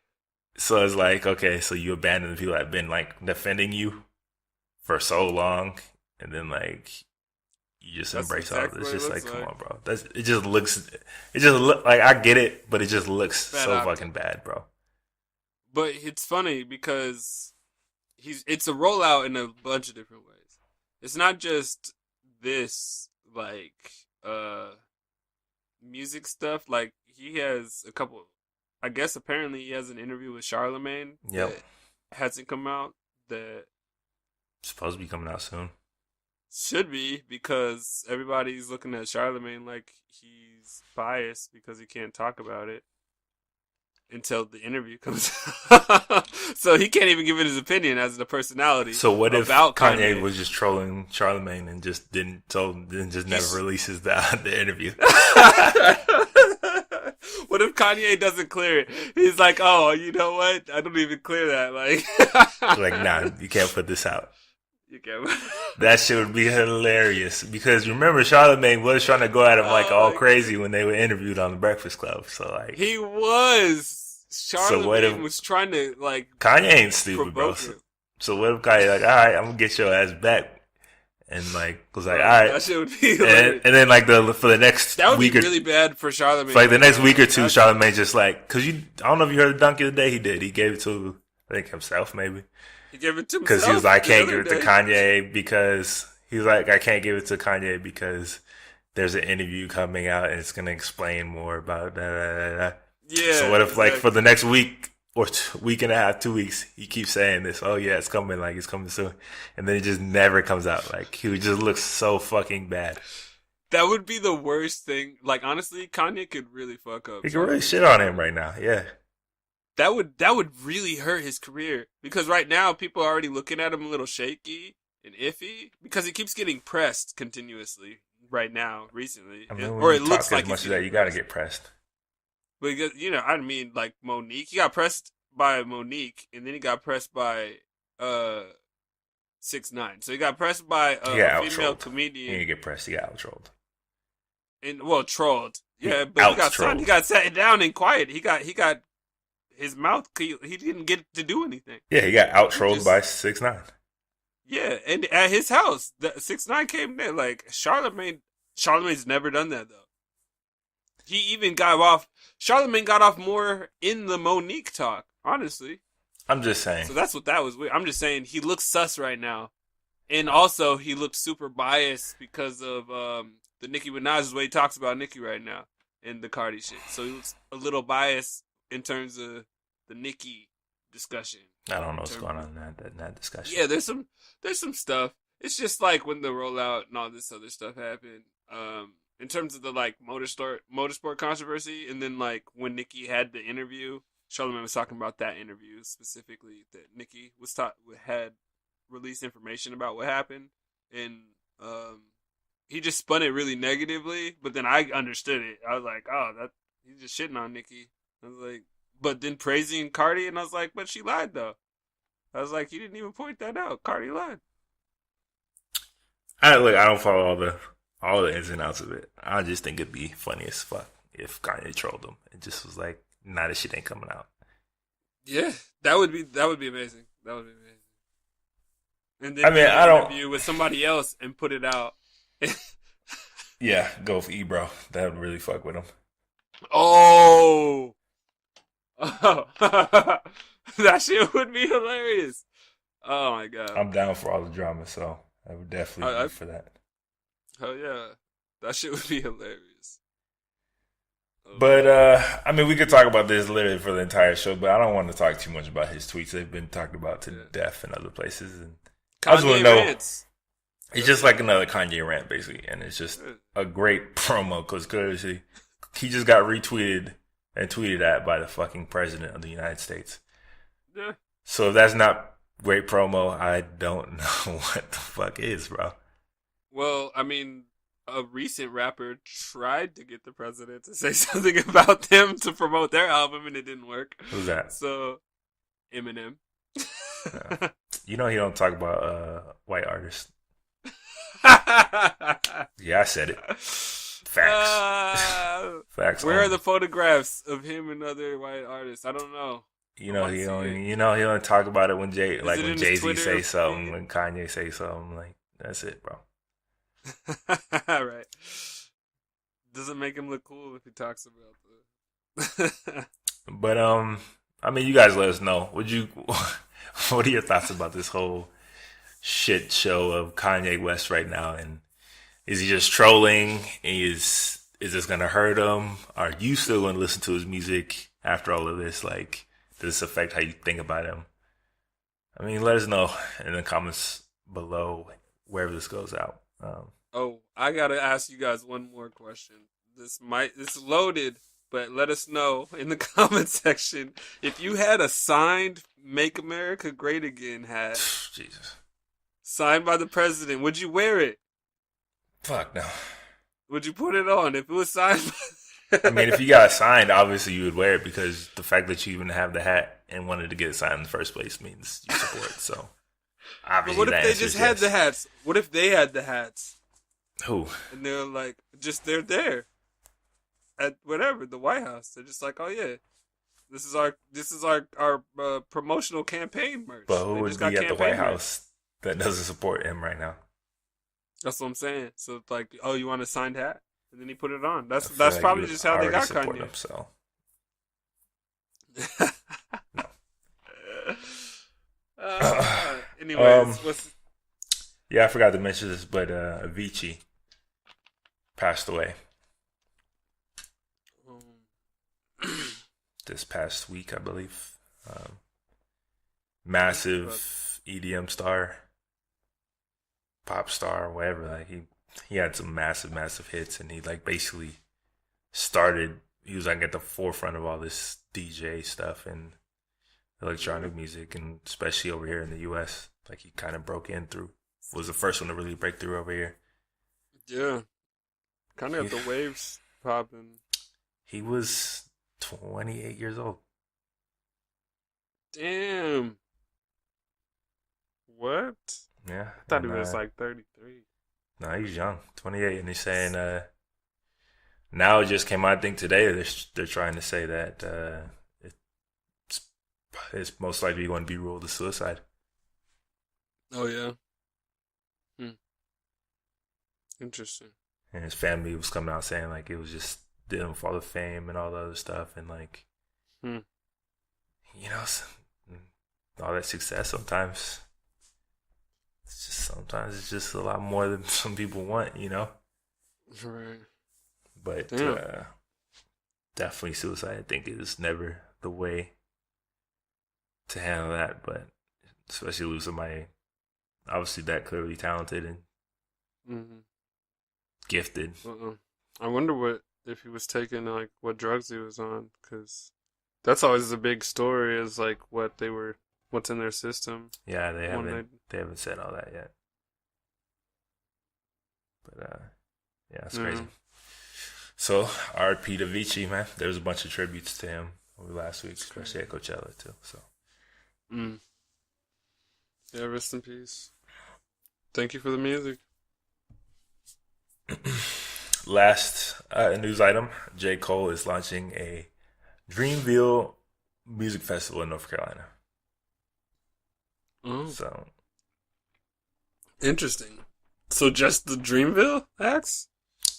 So it's like, okay, so you abandon the people that have been like defending you for so long, and then like you just That's embrace exactly all of this. what Just it like, looks come like. on, bro. It just look like, I get it, but it just looks Bad so acting. fucking bad, bro. But it's funny because it's a rollout in a bunch of different ways. It's not just this like music stuff. Like he has a couple, I guess apparently he has an interview with Charlemagne Yep. that hasn't come out, that Supposed to be coming out soon. should be, because everybody's looking at Charlemagne like he's biased because he can't talk about it until the interview comes out. So he can't even give it his opinion as the personality. So what if about Kanye Kanye was just trolling Charlemagne and just never releases the interview? What if Kanye doesn't clear it? He's like, oh, you know what? I don't even clear that. Like, Like, nah, you can't put this out. you can't. That shit would be hilarious because remember Charlemagne was trying to go at him like all crazy when they were interviewed on the Breakfast Club. So like, He was. Charlemagne what if- was trying to like Kanye ain't stupid, bro. provoke him. So what if Kanye like, all right, I'm gonna get your ass back, and like was like, all right, That shit would be hilarious. and then like for the next That would week be or really bad for Charlemagne. for like the next week or two, That's- Charlemagne just like, cause I don't know if you heard the donkey of the day he did. He gave it to I think himself maybe. He gave it to himself. Because he was like, I can't the give other it to day. Kanye because he was like, I can't give it to Kanye because there's an interview coming out and it's gonna explain more about that. Yeah. So what if like for exactly. the next week or week and a half, 2 weeks, he keeps saying this? Oh yeah, it's coming, like it's coming soon, and then it just never comes out. Like he would just look so fucking bad. That would be the worst thing. Like honestly, Kanye could really fuck up. You can really shit on him right now. Yeah, That would really hurt his career, because right now people are already looking at him a little shaky and iffy because he keeps getting pressed continuously right now recently. I mean, or when it you looks talk like as much he's as that, getting you gotta pressed. get pressed. Because I mean, like Monique, he got pressed by Monique, and then he got pressed by 6ix9ine. So he got pressed by He got a out-trolled. female He comedian, didn't get pressed. He got out-trolled. and well, trolled. Yeah, He but he got out-trolled. he got sat down and quiet. He got his mouth. He didn't get to do anything. Yeah, he got out-trolled just- by 6ix9ine. Yeah, and at his house, the 6ix9ine came there. Like Charlemagne's never done that though. He even got off. Charlemagne got off more in the Monique talk, honestly. I'm just saying. So that's what that was weird. I'm just saying he looks sus right now, and also he looks super biased because of the Nicki Minaj's way he talks about Nicki right now and the Cardi shit. So he looks a little biased in terms of the Nicki discussion. I don't know what's going on in that discussion. Yeah, there's some stuff. It's just like when the rollout and all this other stuff happened. In terms of the like motorsport controversy, and then like when Nicki had the interview, Charlamagne was talking about that interview specifically, that Nicki had released information about what happened, and he just spun it really negatively. But then I understood it. I was like, oh, that he's just shitting on Nicki. I was like, but then praising Cardi, and I was like, but she lied though. I was like, you didn't even point that out. Cardi lied. I don't follow all the ins and outs of it. I just think it'd be funny as fuck if Kanye trolled him. It just was like, nah, this shit ain't coming out. Yeah, that would be amazing. That would be amazing. And then interview with somebody else and put it out. Yeah, go for Ebro. That would really fuck with him. Oh, that shit would be hilarious. Oh my god. I'm down for all the drama, so I would definitely I be for that. hell yeah. That shit would be hilarious. Oh But man. I mean, we could talk about this literally for the entire show, but I don't want to talk too much about his tweets. They've been talked about to Yeah. death in other places, and I just want to Kanye know. rants. It's just like another Kanye rant, basically, and it's just Yeah. a great promo because clearly he just got retweeted and tweeted at by the fucking president of the United States. Yeah. So if that's not great promo, I don't know what the fuck is, bro. Well, I mean, a recent rapper tried to get the president to say something about them to promote their album, and it didn't work. Who's that? So, Eminem. You know he don't talk about white artists. Yeah, I said it. Facts. Facts. Where are the photographs of him and other white artists? I don't know. You know he only talk about it when when Jay-Z say something, feed? when Kanye say something. Like that's it, bro. Right. Doesn't make him look cool if he talks about the. But I mean, you guys let us know. What are your thoughts about this whole shit show of Kanye West right now? And is he just trolling? Is this gonna hurt him? Are you still gonna listen to his music after all of this? Like, does this affect how you think about him? I mean, let us know in the comments below wherever this goes out. Oh, I gotta ask you guys one more question. This is loaded, but let us know in the comment section if you had a signed "Make America Great Again" hat, Jesus, signed by the president. Would you wear it? fuck no. Would you put it on if it was signed? I mean, if you got it signed, obviously you would wear it because the fact that you even have the hat and wanted to get it signed in the first place means you support it. So, obviously, But what if they just had the hats? What if they had the hats? Who? And they're like, they're there at whatever the White House. They're just like, oh yeah, this is our promotional campaign merch. But who They would just be got at the campaign White merch. House that doesn't support him right now? That's what I'm saying. So it's like, oh, you want a signed hat? And then he put it on. I That's feel like probably you just how they already got support Kanye. him, so. Anyways, Yeah, I forgot to mention this, but Avicii passed away this past week, I believe. Massive EDM star, pop star, whatever. Like he had some massive hits, and he like basically started. He was like at the forefront of all this DJ stuff and electronic music, and especially over here in the U.S. Like he kind of broke in through. Was the first one to really break through over here. Yeah, kind of got the waves popping. He was 28 years old. Damn. What? Yeah, I thought he was like 33. No, he's young, 28, and he's saying now it just came out. I think today they're trying to say that it's most likely going to be ruled a suicide. Oh yeah. Interesting. And his family was coming out saying like it was just them for all the fame and all the other stuff, and like you know, all that success sometimes it's just a lot more than some people want, you know. Right. But definitely suicide, I think, is never the way to handle that. But especially lose somebody obviously that clearly talented and gifted. I wonder if he was taking like what drugs he was on, because that's always a big story. Is like what's in their system. Yeah, they haven't said all that yet. But yeah, it's crazy. So R.I.P. to Avicii, man. There was a bunch of tributes to him over last week, especially at Coachella too. So yeah, rest in peace. Thank you for the music. Last news item: J. Cole is launching a Dreamville music festival in North Carolina. Oh, so interesting. So just the Dreamville acts?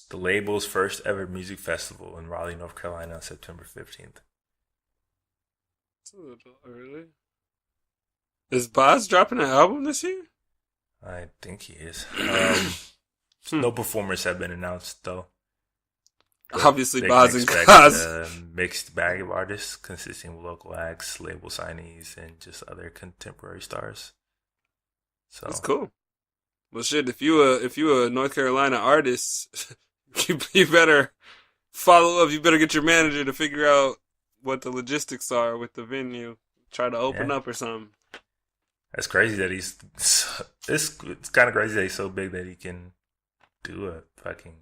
The label's first ever music festival in Raleigh, North Carolina, on September 15th. It's a little early. Is Boz dropping an album this year? I think he is. Hmm. No performers have been announced though. But Obviously, they can Boz and expect Cos. a mixed bag of artists consisting of local acts, label signees, and just other contemporary stars. That's So cool. Well, shit. If you a North Carolina artist, you better follow up. You better get your manager to figure out what the logistics are with the venue. Try to open yeah, up or something. that's crazy that he's. It's kind of crazy that he's so big that he can do a fucking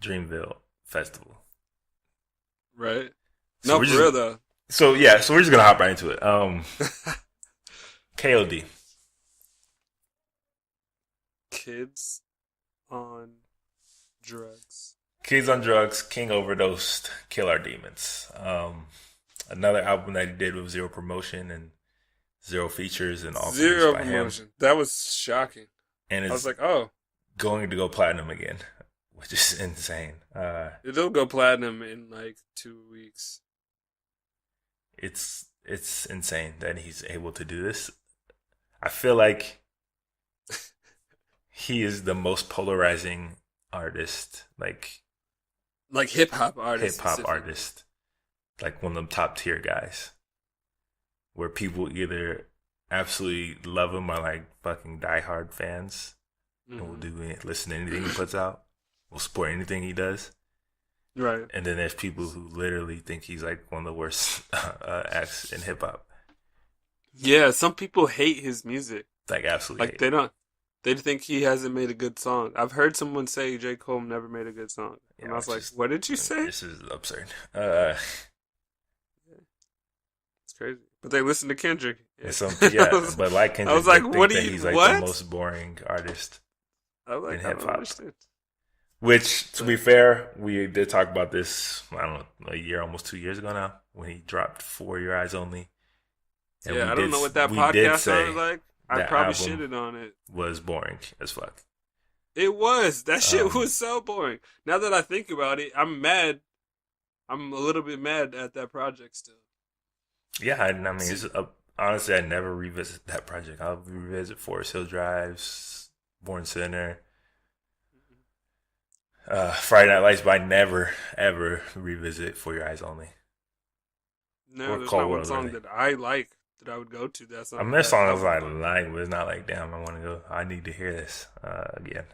Dreamville festival. Right? So No, we're for just real though. so we're just gonna hop right into it. KOD. Kids on drugs. Kids on Drugs, King Overdosed, Kill Our Demons. Another album that he did with zero promotion and zero features and all produced Zero by him. promotion. That was shocking. And I was it's like, oh, going to go platinum again, which is insane. it'll go platinum in like 2 weeks. It's insane that he's able to do this. I feel like he is the most polarizing artist, like Like hip hop hip artists. hop specifically. artist, like one of them top tier guys, where people either absolutely love him or like fucking diehard fans and will listen to anything he puts out, will support anything he does. Right. And then there's people who literally think he's like one of the worst acts in hip hop. Yeah, some people hate his music. Like absolutely. Like hate they it. don't. They think he hasn't made a good song. I've heard someone say J. Cole never made a good song, and Yeah, I was like, just- "What did you say?" This is absurd. It's crazy. But they listen to Kendrick. And but like Kendrick, I was like, they think "What do that you? he's like what?" the most boring artist. I was like, in "I don't hip-hop. understand." Which, to be fair, we did talk about this, I don't know, a year, almost 2 years ago now, when he dropped For Your Eyes Only. And Yeah, I don't know what that we did podcast say sounded like. I that probably album shitted on it. was boring as fuck. It was. That shit Um, was so boring. Now that I think about it, I'm mad. I'm a little bit mad at that project still. Yeah, I mean, honestly, I never revisit that project. I'll revisit Forest Hill Drives, Born Sinner, Friday Night Lights, but I never, ever revisit For Your Eyes Only. No, Or there's Cold not one World, song really. that I like that I would go to. That song. I mean, there's songs I fun. like, but it's not like, damn, I want to go. I need to hear this again.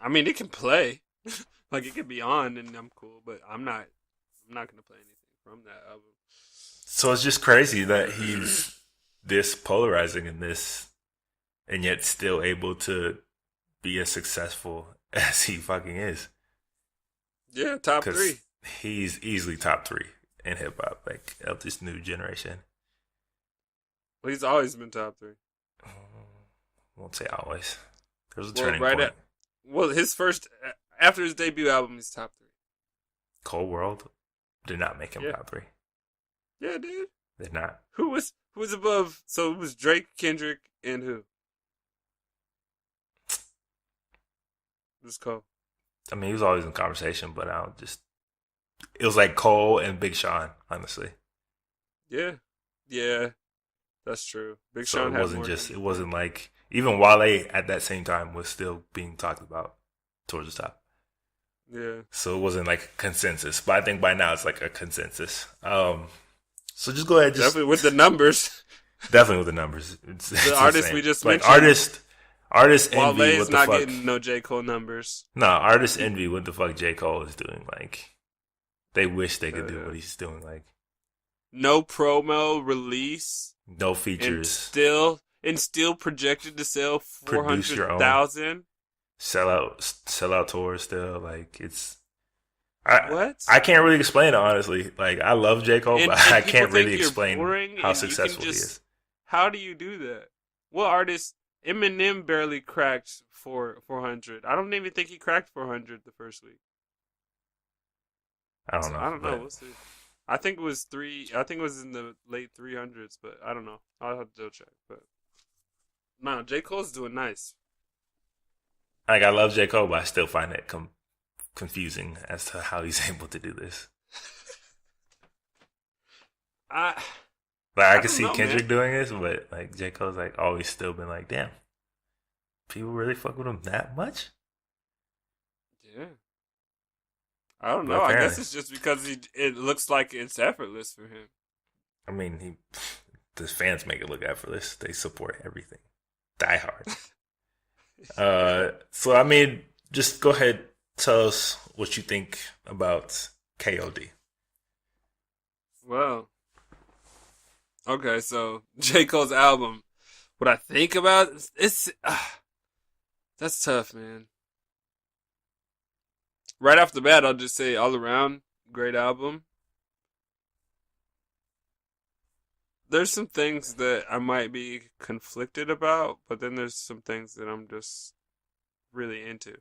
I mean, it can play, like it can be on, and I'm cool. But I'm not. I'm not gonna play anything from that album. So it's just crazy that he's this polarizing in this, and yet still able to be as successful as he fucking is. Yeah, top 'Cause three. he's easily top 3 in hip hop, like of this new generation. Well, he's always been top 3. Won't say always. There's a Well, turning right point. Well, his first after his debut album, he's top 3. Cold World did not make him Yeah. top 3. Yeah, dude. Did not. Who was above? So it was Drake, Kendrick, and who? It was Cole. I mean, he was always in conversation, but it was like Cole and Big Sean, honestly. Yeah, yeah, that's true. Big So Sean it had wasn't more just, than- it wasn't like, even Wale at that same time was still being talked about towards the top. Yeah, So it wasn't like a consensus, but I think by now it's like a consensus. So just go ahead, definitely with the numbers. definitely with the numbers. It's artists insane. we just like mentioned. artist envy Wale's what the not fuck. getting no J Cole numbers. No, artist envy what the fuck J. Cole is doing. Like they wish they could do Yeah. what he's doing. Like No promo release, no and features, still projected to sell Produce your own. 400,000. sell out tours still. Like it's. What? I can't really explain it honestly. Like I love J. Cole, but I people can't think really you're explain boring, how and you can successful he just- is. How do you do that? What artist? Eminem barely cracked 400. I don't even think he cracked 400 the first week. I don't know. I don't know. but We'll see. I think it was I think it was in the late 300s, but I don't know. I'll have to double check. But no, J Cole's doing nice. Like I love J. Cole, but I still find it confusing as to how he's able to do this. Like I I could don't see know, Kendrick man. doing this, but like J Cole's like always still been like, damn, people really fuck with him that much. Yeah. I don't But know. I guess apparently, it's just because it looks like it's effortless for him. I mean, the fans make it look effortless. They support everything, die hard. So I mean, just go ahead, tell us what you think about KOD. Well, okay, so J. Cole's album. What I think about it's that's tough, man. Right off the bat, I'll just say all around great album. There's some things that I might be conflicted about, but then there's some things that I'm just really into.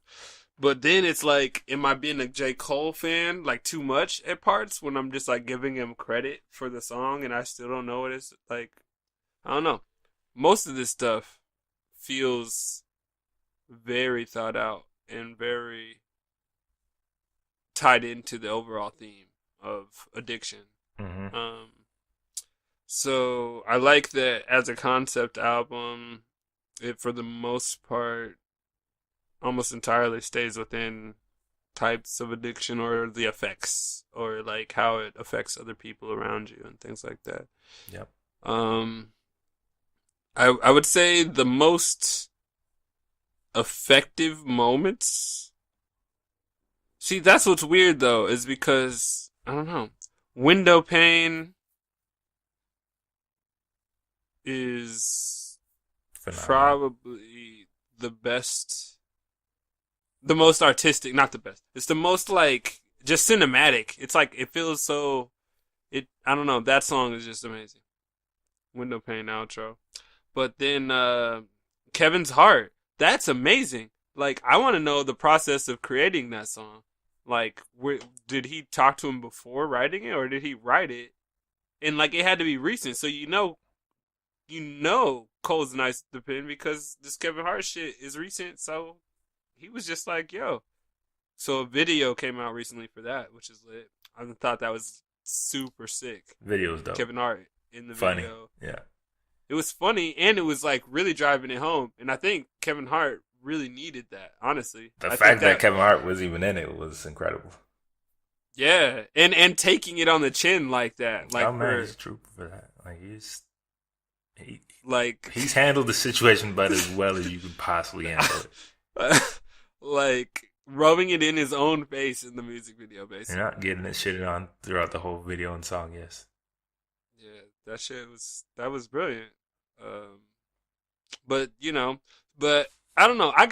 But then it's like, am I being a J. Cole fan like too much at parts when I'm just like giving him credit for the song and I still don't know what it's like? I don't know. Most of this stuff feels very thought out and very tied into the overall theme of addiction. Mm-hmm. Um, so I like that as a concept album, it for the most part almost entirely stays within types of addiction or the effects or like how it affects other people around you and things like that. Yep. Um, I would say the most effective moments. See, that's what's weird though, is because I don't know. Window pane is Phenomenal. probably the best, the most artistic, not the best. It's the most like just cinematic. It's like it feels so. It I don't know. That song is just amazing. Window pane outro, but then Kevin's Heart. That's amazing. Like I want to know the process of creating that song. Like, did he talk to him before writing it, or did he write it? And like, it had to be recent, so Cole's nice to pin because this Kevin Hart shit is recent. So he was just like, yo. So a video came out recently for that, which is lit. I thought that was super sick. Video's dope. Kevin Hart in the Funny. video. Yeah. It was funny and it was like really driving it home. And I think Kevin Hart really needed that, honestly. The I fact think that Kevin Hart was even in it was incredible. yeah, and taking it on the chin like that, like Oh man, he's a trooper for that. Like he, like he's handled the situation about as well as you could possibly handle it. like rubbing it in his own face in the music video, basically. You're not getting it shitted on throughout the whole video and song, yes. Yeah, that was brilliant. But but I don't know. I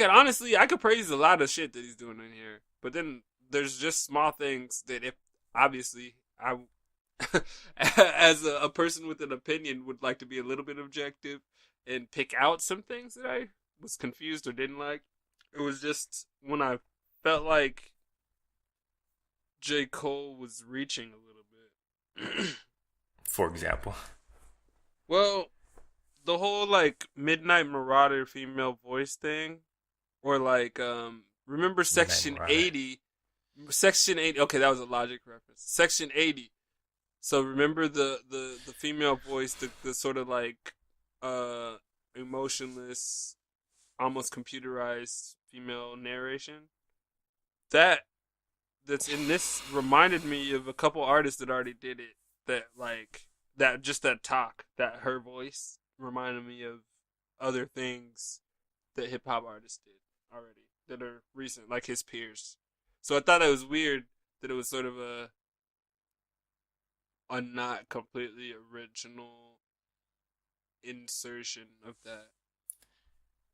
could praise a lot of shit that he's doing in here, but then there's just small things that if obviously I as a person with an opinion would like to be a little bit objective and pick out some things that I was confused or didn't like. It was just when I felt like J. Cole was reaching a little bit. For example. Well, the whole like Midnight Marauder female voice thing, or like remember Section 80? Section 80. Okay, that was a Logic reference. Section 80. So remember the female voice, the sort of like emotionless, almost computerized female narration. That's in this reminded me of a couple artists that already did it. That like that just that talk, that her voice reminded me of other things that hip hop artists did already that are recent, like his peers. So I thought it was weird that it was sort of a not completely original insertion of that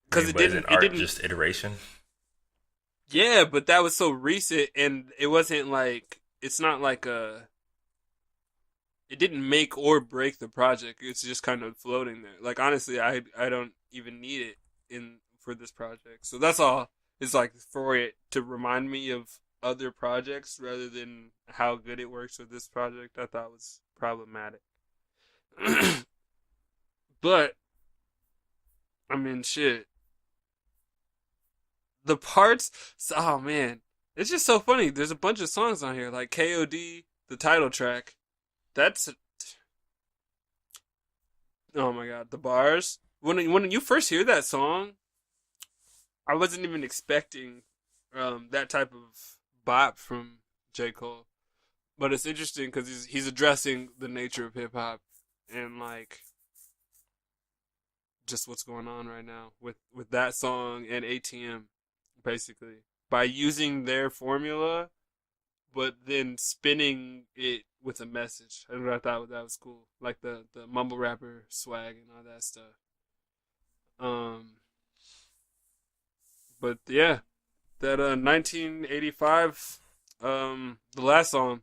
because It didn't. it didn't. Just iteration. Yeah, but that was so recent, and it wasn't like it's not like a. It didn't make or break the project. It's just kind of floating there. Like honestly, I don't even need it in for this project. So that's all. It's like for it to remind me of other projects rather than how good it works with this project. I thought was problematic. But I mean, shit. The parts. Oh man, it's just so funny. There's a bunch of songs on here like KOD, the title track. That's Oh my god, the bars. When you first hear that song, I wasn't even expecting that type of bop from J. Cole. But it's interesting because he's addressing the nature of hip hop and like just what's going on right now with that song and ATM, basically by using their formula, but then spinning it with a message. I thought that was cool, like the mumble rapper swag and all that stuff. Um, but yeah, that 1985, the last song.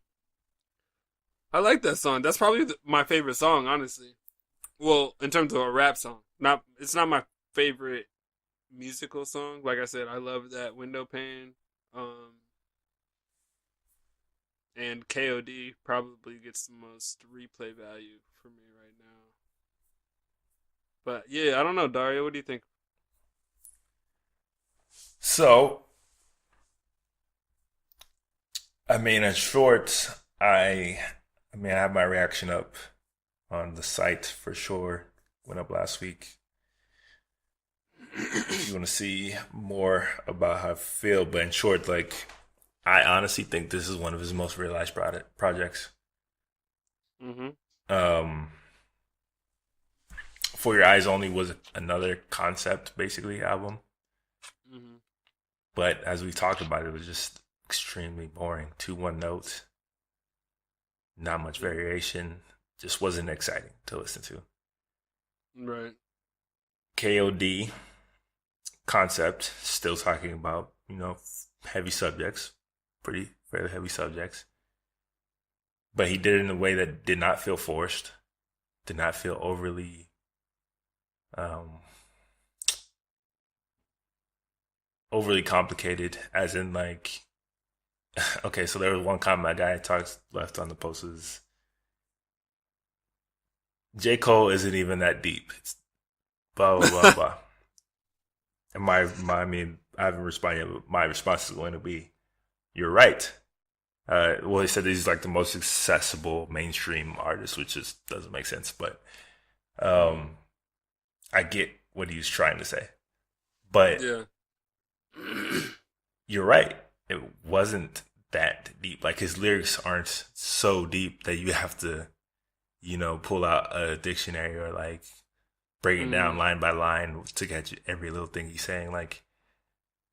I like that song. That's probably my favorite song, honestly. Well, in terms of a rap song, it's not my favorite musical song. Like I said, I love that window pane. And KOD probably gets the most replay value for me right now. But yeah, I don't know, Dario. What do you think? So, I mean, in short, I have my reaction up on the site for sure. Went up last week. If you want to see more about how I feel, but in short, like, I honestly think this is one of his most realized projects. Mm-hmm. Um, For Your Eyes Only was another concept, basically, album. Mm-hmm. But as we talked about, it was just extremely boring. 2-1 notes, not much variation. Just wasn't exciting to listen to. Right. KOD concept, still talking about, heavy subjects, fairly heavy subjects. But he did it in a way that did not feel forced, did not feel overly overly complicated, as in like, okay, so there was one comment a guy talks left on the post is, J. Cole isn't even that deep. It's blah, blah, blah, blah. And I haven't responded yet, but my response is going to be, you're right. Well, he said he's like the most accessible mainstream artist, which just doesn't make sense, but I get what he was trying to say. But Yeah. you're right. It wasn't that deep. Like, his lyrics aren't so deep that you have to, pull out a dictionary or like break it down line by line to catch every little thing he's saying. Like,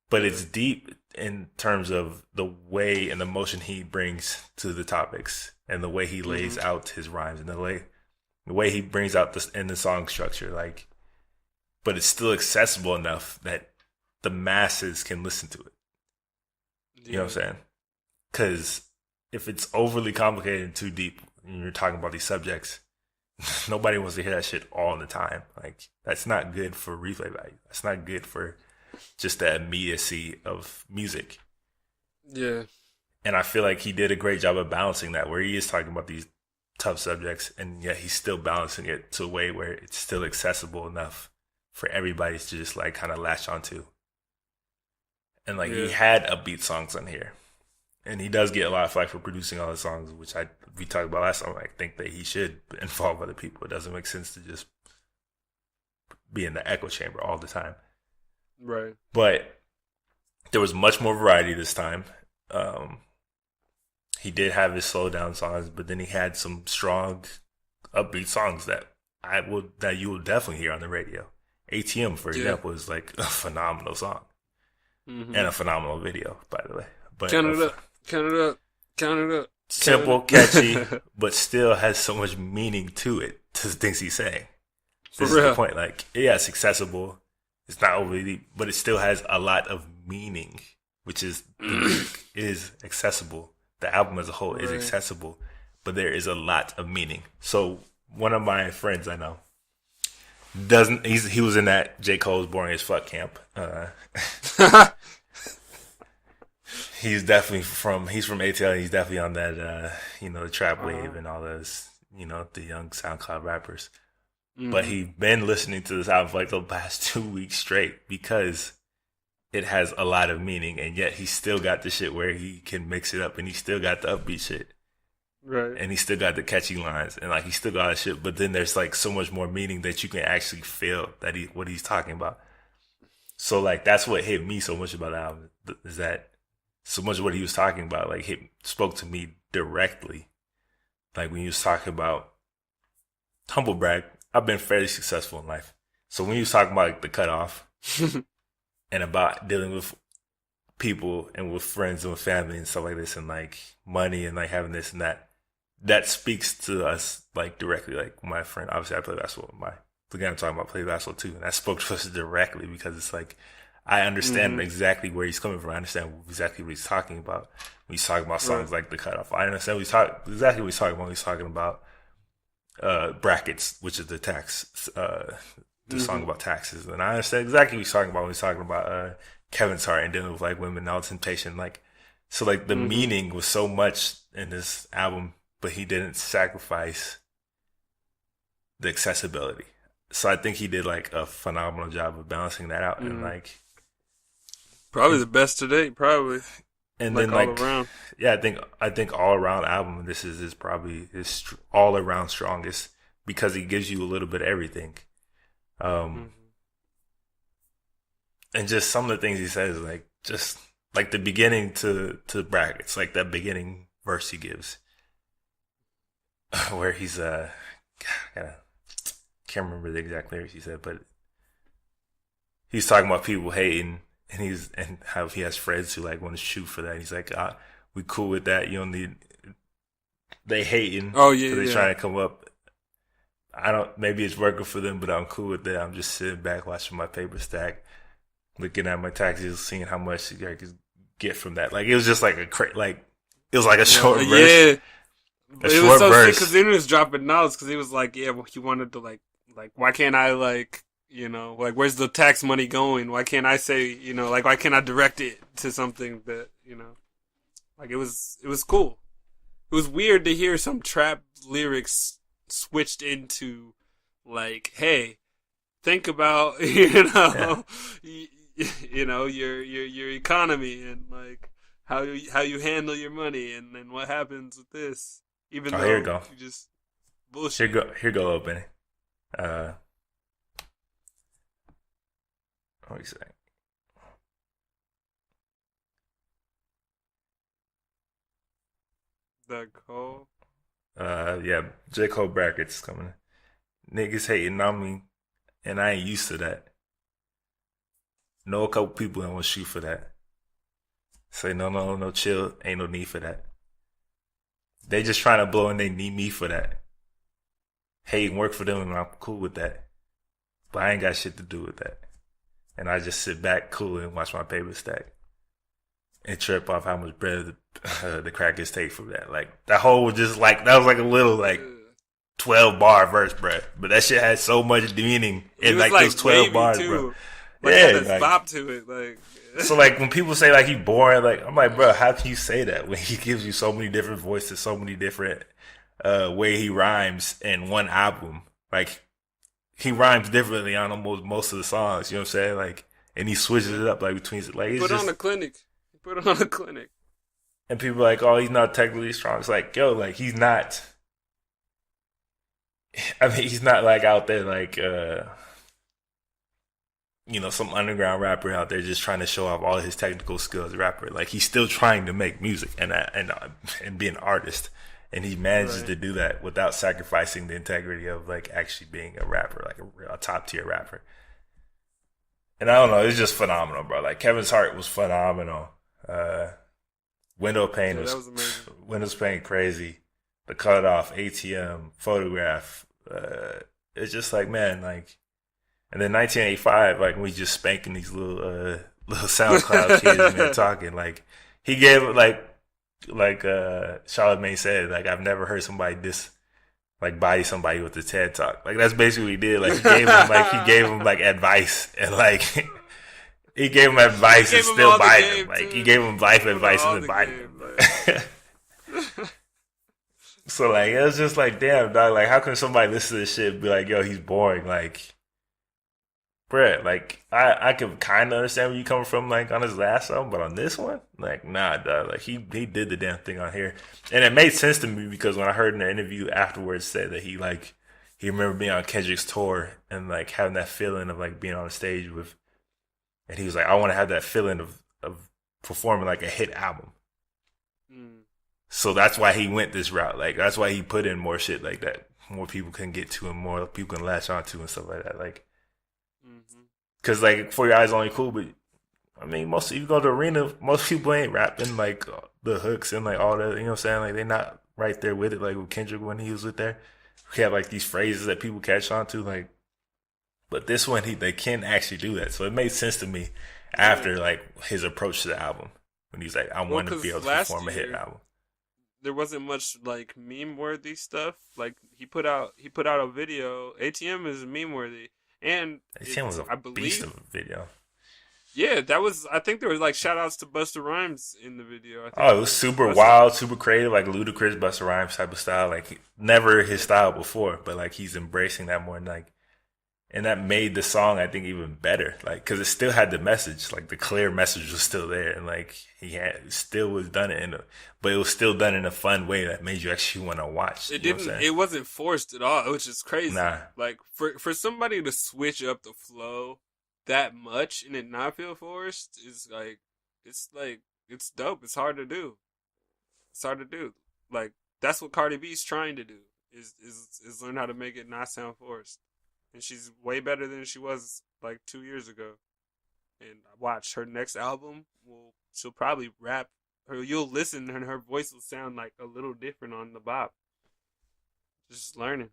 but it's deep in terms of the way and the emotion he brings to the topics and the way he lays out his rhymes and the way he brings out in the song structure. Like, but it's still accessible enough that the masses can listen to it. You know what I'm saying? Because if it's overly complicated and too deep, and you're talking about these subjects, nobody wants to hear that shit all the time. Like, that's not good for replay value. That's not good for just the immediacy of music. Yeah. And I feel like he did a great job of balancing that, where he is talking about these tough subjects, and yet he's still balancing it to a way where it's still accessible enough for everybody to just like kind of latch onto. And like, he had upbeat songs on here, and he does get a lot of flack for producing all the songs, which we talked about last time. I think that he should involve other people. It doesn't make sense to just be in the echo chamber all the time. Right. But there was much more variety this time. He did have his slow down songs, but then he had some strong upbeat songs that you will definitely hear on the radio. ATM, for example, is like a phenomenal song. And a phenomenal video, by the way. But count it up. Simple, catchy, but still has so much meaning to it, to the things he's saying. This is the point. Like, yeah, it's accessible. It's not overly deep, but it still has a lot of meaning, which is it is accessible. The album as a whole is accessible, but there is a lot of meaning. So one of my friends I know he was in that J. Cole's boring as fuck camp. He's from ATL. He's definitely on that, the trap wave and all those, the young SoundCloud rappers. But he's been listening to this album for like the past 2 weeks straight because it has a lot of meaning, and yet he still got the shit where he can mix it up, and he still got the upbeat shit. Right. and he still got the catchy lines, and like he still got that shit. But then there's like so much more meaning that you can actually feel that what he's talking about. So like that's what hit me so much about the album is that so much of what he was talking about like spoke to me directly. Like when he was talking about humble brag, I've been fairly successful in life. So when he was talking about like the cutoff and about dealing with people and with friends and with family and stuff like this and like money and like having this and that speaks to us like directly. Like my friend, obviously I play basketball. The guy I'm talking about played basketball too, and that spoke to us directly because it's like I understand exactly where he's coming from. I understand exactly what he's talking about when he's talking about songs like the cutoff. I understand exactly what he's talking about when he's talking about brackets, which is the tax, the song about taxes, and I understand exactly what he's talking about when he's talking about Kevin's heart and dealing with like women and all temptation. Like, so like the meaning was so much in this album, but he didn't sacrifice the accessibility. So I think he did like a phenomenal job of balancing that out and like probably the best to date, probably. And like then like all around. Yeah, I think all around album this is probably his all around strongest because he gives you a little bit of everything. And just some of the things he says, like just like the beginning to brackets, like that beginning verse he gives, where he's can't remember the exact lyrics he said, but he's talking about people hating, and how he has friends who like want to shoot for that. He's like, we cool with that. You don't need they hating. Oh yeah, they trying to come up. Maybe it's working for them, but I'm cool with that. I'm just sitting back watching my paper stack, looking at my taxes, seeing how much I could get from that. Like it was just like it was like a short verse. Yeah, it was so sick because then he was dropping notes because he was like, yeah, well, he wanted to like why can't I like like where's the tax money going? Why can't I say like why can't I direct it to something that like it was cool. It was weird to hear some trap lyrics switched into like, hey, think about your economy and like how you handle your money and then what happens with this. Even though here you go. You just bullshit. Here go, little Benny. What are you saying? That Cole. Yeah, J. Cole brackets coming. Niggas hating on me, and I ain't used to that. Know a couple people that want to shoot for that. Say no, chill. Ain't no need for that. They just trying to blow and they need me for that. Hey, work for them and I'm cool with that. But I ain't got shit to do with that. And I just sit back cool and watch my paper stack. And trip off how much bread the crackers take from that. Like, that whole was just like, that was like a little like 12 bar verse, bro. But that shit had so much meaning in like those 12 bars, too. bro. Like, yeah, had that bop to it. Like, so like when people say like he boring, like I'm like, bro, how can you say that when he gives you so many different voices, so many different way he rhymes in one album? Like he rhymes differently on almost most of the songs. You know what I'm saying? Like, and he switches it up like between like it's put just, on a clinic. Put it on a clinic. And people are like, oh, he's not technically strong. It's like, yo, like he's not. I mean, he's not like out there like. Some underground rapper out there just trying to show off all his technical skills. Rapper, like he's still trying to make music and be an artist, and he manages to do that without sacrificing the integrity of like actually being a rapper, like a top tier rapper. And I don't know, it's just phenomenal, bro. Like Kevin's heart was phenomenal. Window pane was amazing. Windows pane crazy. The cutoff, ATM, photograph. It's just like, man, like. And then 1985, like we just spanking these little SoundCloud kids and they're talking. Like he gave like Charlamagne said, like I've never heard somebody body somebody with a TED talk. Like that's basically what he did. Like he gave him like advice and like he gave him advice and still bite him. Like he gave him life advice and then bite him. So like it was just like, damn dog, like how can somebody listen to this shit and be like, yo, he's boring, like. bruh, like I could kind of understand where you coming from, like on his last album, but on this one, like nah, dog. Like he did the damn thing on here, and it made sense to me because when I heard in the interview afterwards said that he remembered being on Kendrick's tour and like having that feeling of like being on a stage with, and he was like, I want to have that feeling of performing like a hit album. Mm. So that's why he went this route. Like that's why he put in more shit like that, more people can get to and more people can latch onto and stuff like that. Like. Mm-hmm. Cause like For Your Eyes Only Cool, but I mean, most if you go to the arena, most people ain't rapping like the hooks and like all that. You know what I'm saying? Like they're not right there with it. Like with Kendrick when he was with there, he had like these phrases that people catch on to. Like, but this one they can actually do that. So it made sense to me after like his approach to the album when he's like, I Well, want to be able to last perform a hit year album. there wasn't much like meme worthy stuff. Like he put out a video. ATM is meme worthy, and ATM was a I beast believe of a video. yeah, that was. I think there was like shout outs to Busta Rhymes in the video. I think Oh, it was super Busta. wild, super creative, like ludicrous Busta Rhymes type of style. Like never his style before, but like he's embracing that more. And like, and that made the song I think even better. Like, because it still had the message, like the clear message was still there, and like he had still was done it but it was still done in a fun way that made you actually want to watch. It You know what I'm didn't. saying? It wasn't forced at all, which is crazy. Nah, Like for somebody to switch up the flow that much and it not feel forced is like it's dope. It's hard to do. It's hard to do. Like that's what Cardi B's trying to do is learn how to make it not sound forced. And she's way better than she was like 2 years ago. And watch her next album. She'll probably rap. Her you'll listen and her voice will sound like a little different on the bop. Just learning.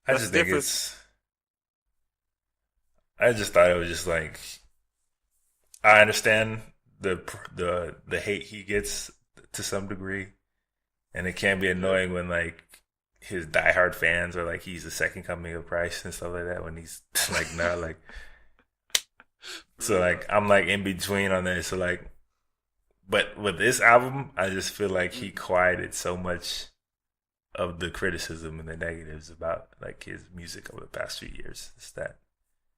I That's just the think difference. I just thought it was just like I understand the hate he gets to some degree, and it can be Yeah. annoying when like his diehard fans are like he's the second coming of Christ and stuff like that when he's like not like For so real. like I'm like in between on that. So like, but with this album, I just feel like he Mhm. quieted so much of the criticism and the negatives about like his music over the past few years. It's that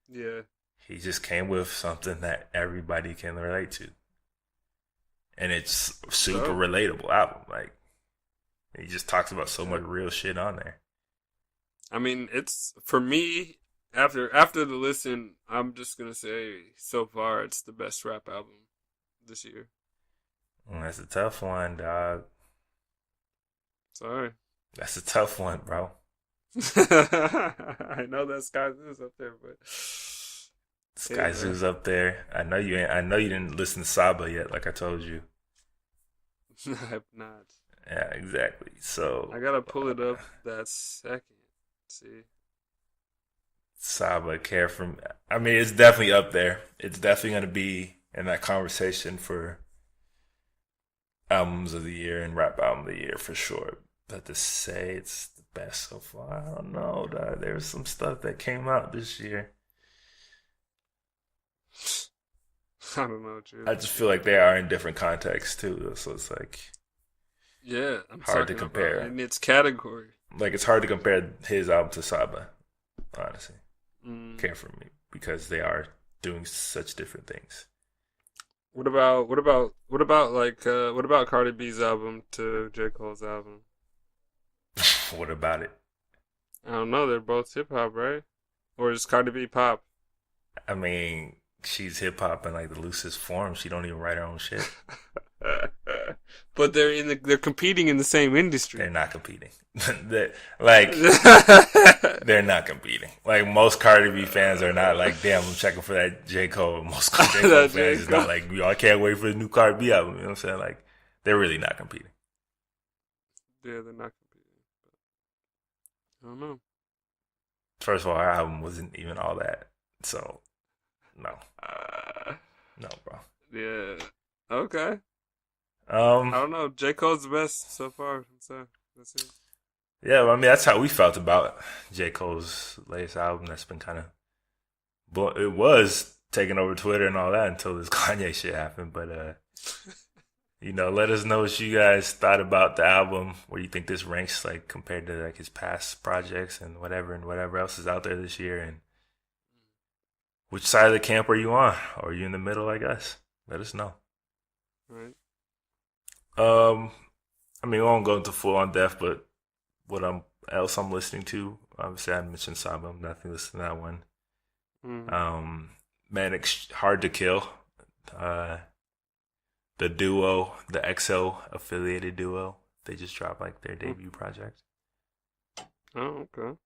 Yeah. he just came with something that everybody can relate to, and it's It's super dope. relatable album. Like he just talks about so Yeah. much real shit on there. I mean, it's for me after the listen, I'm just gonna say so far it's the best rap album this year. That's a tough one, dog. Sorry. That's a tough one, bro. I know that Sky is up there, but hey Sky man, Zoo's up there. I know you ain't. I know you didn't listen to Saba yet, like I told you. I have not. Yeah, exactly. So I gotta pull it up that second. See. Saba, Care from. I mean, it's definitely up there. It's definitely gonna be in that conversation for albums of the year and rap album of the year for sure. But to say it's the best so far, I don't know. Dog. There was some stuff that came out this year. I don't know what I you're just feel like they are in different contexts too, so it's like Yeah, I'm hard to talking about compare. in its category. Like it's hard to compare his album to Saba, honestly. Mm. Care for Me because they are doing such different things. What about Cardi B's album to J. Cole's album? What about it? I don't know, they're both hip hop, right? Or is Cardi B pop? I mean, she's hip hop in like the loosest form. She don't even write her own shit. But they're competing in the same They're industry. not competing. Like they're not competing. Like most Cardi B fans are not like, damn, I'm checking for that J Cole. Most J Cole That fans J. is Cole. not like, yo, I can't wait for the new Cardi B album. You know what I'm saying? Like they're really not competing. Yeah, they're not competing. I don't know. First of all, our album wasn't even all that. So no, Uh, no, bro. yeah. Okay. Um, I don't know. J. Cole's the best so far. So let's see. yeah, well, I mean that's how we felt about J Cole's latest album. That's been kind of, but it was taking over Twitter and all that until this Kanye shit happened. But let us know what you guys thought about the album. Where you think this ranks like compared to like his past projects and whatever else is out there this year. And Which side of the camp are you on? Or are you in the middle, I guess? Let us know. Right. I mean, we won't go into full on depth, but what I'm listening to, obviously I mentioned Saba. I'm definitely listening to that one. Manic Hard to Kill. The duo, the XO affiliated duo, they just dropped like their debut project. Oh, okay.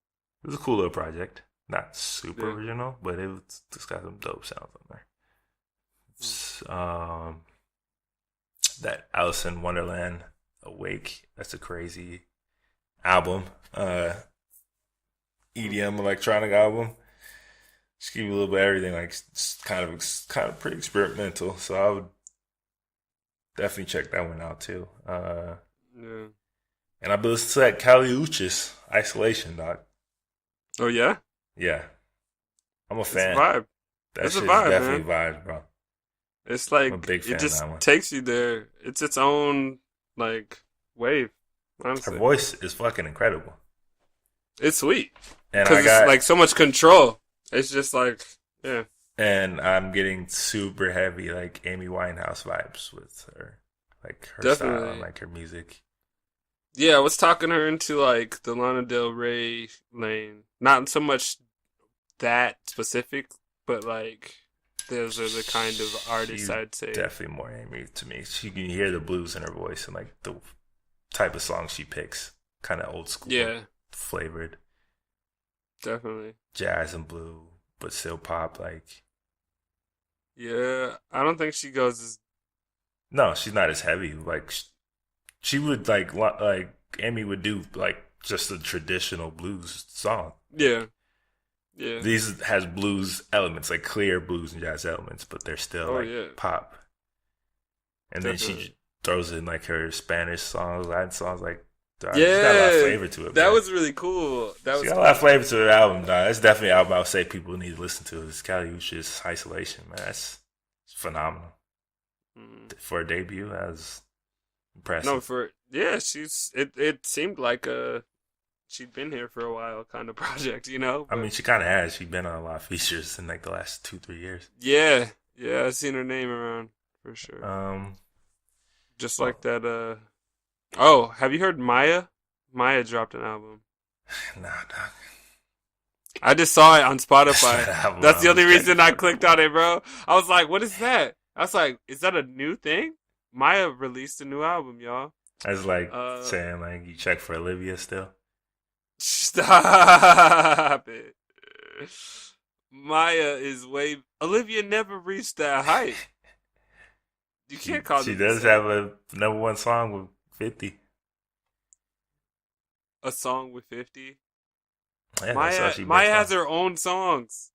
It was a cool little project. Not super Yeah. original, but it's got some dope sounds on there. That Alice in Wonderland Awake, that's a crazy album. EDM electronic album. Just give you a little bit of everything. Like it's kind of pretty experimental. So I would definitely check that one out too. Yeah. And I've been listening to that Kali Uchis Isolation, dog. Oh yeah. Yeah, I'm a It's a fan. vibe. That It's a shit's vibe, definitely man. vibes, bro. It's I'm a like big fan it of just that one. takes you there. It's its own like wave. Her Honestly, voice is fucking incredible. it's sweet And because it's like so much control. It's just like yeah. and I'm getting super heavy like Amy Winehouse vibes with her, like her style Definitely. and like her music. Yeah, I was talking her into like the Lana Del Rey lane. Not so much that specific, but like those are the kind of artists She's I'd say. definitely more Amy to me. She can hear the blues in her voice and like the type of songs she picks, kind of old school, Yeah, flavored definitely. jazz and blue, but still pop. Like Yeah, I don't think she goes as no, she's not as heavy. Like she would like Amy would do like just a traditional blues song. yeah, yeah. These has blues elements, like clear blues and jazz elements, but they're still Oh like yeah, pop. And then definitely. she throws in like her Spanish songs, Latin songs. Like, dog, she's got a lot of Yeah, flavor to it. that Man. was really cool. That She was got a cool. lot of flavor to her album, dog. That's definitely an album I would say people need to listen to. It's Kali Uchis Isolation, man. That's phenomenal. Mm. For a debut, that was impressive. No, for yeah, she's it. It seemed like she'd been here for a while, kind of project, you know. I But mean, she kind of has. She's been on a lot of features in like the last 2-3 years. yeah, yeah, I've seen her name around for sure. Just well, like that. Oh, have you heard Maya? Maya dropped an album. nah, dog. I just saw it on Spotify. That album That's the I only was reason I checking for. clicked on it, bro. I was like, what is that? I was like, is that a new thing? Maya released a new album, y'all. That's like Uh, saying like you check for Olivia still. Stop it. Maya is way. Olivia never reached that height. You can't call She them the does same. have a #1 song with 50. A song with 50. Yeah, that's how Maya she Maya been has from. her own songs.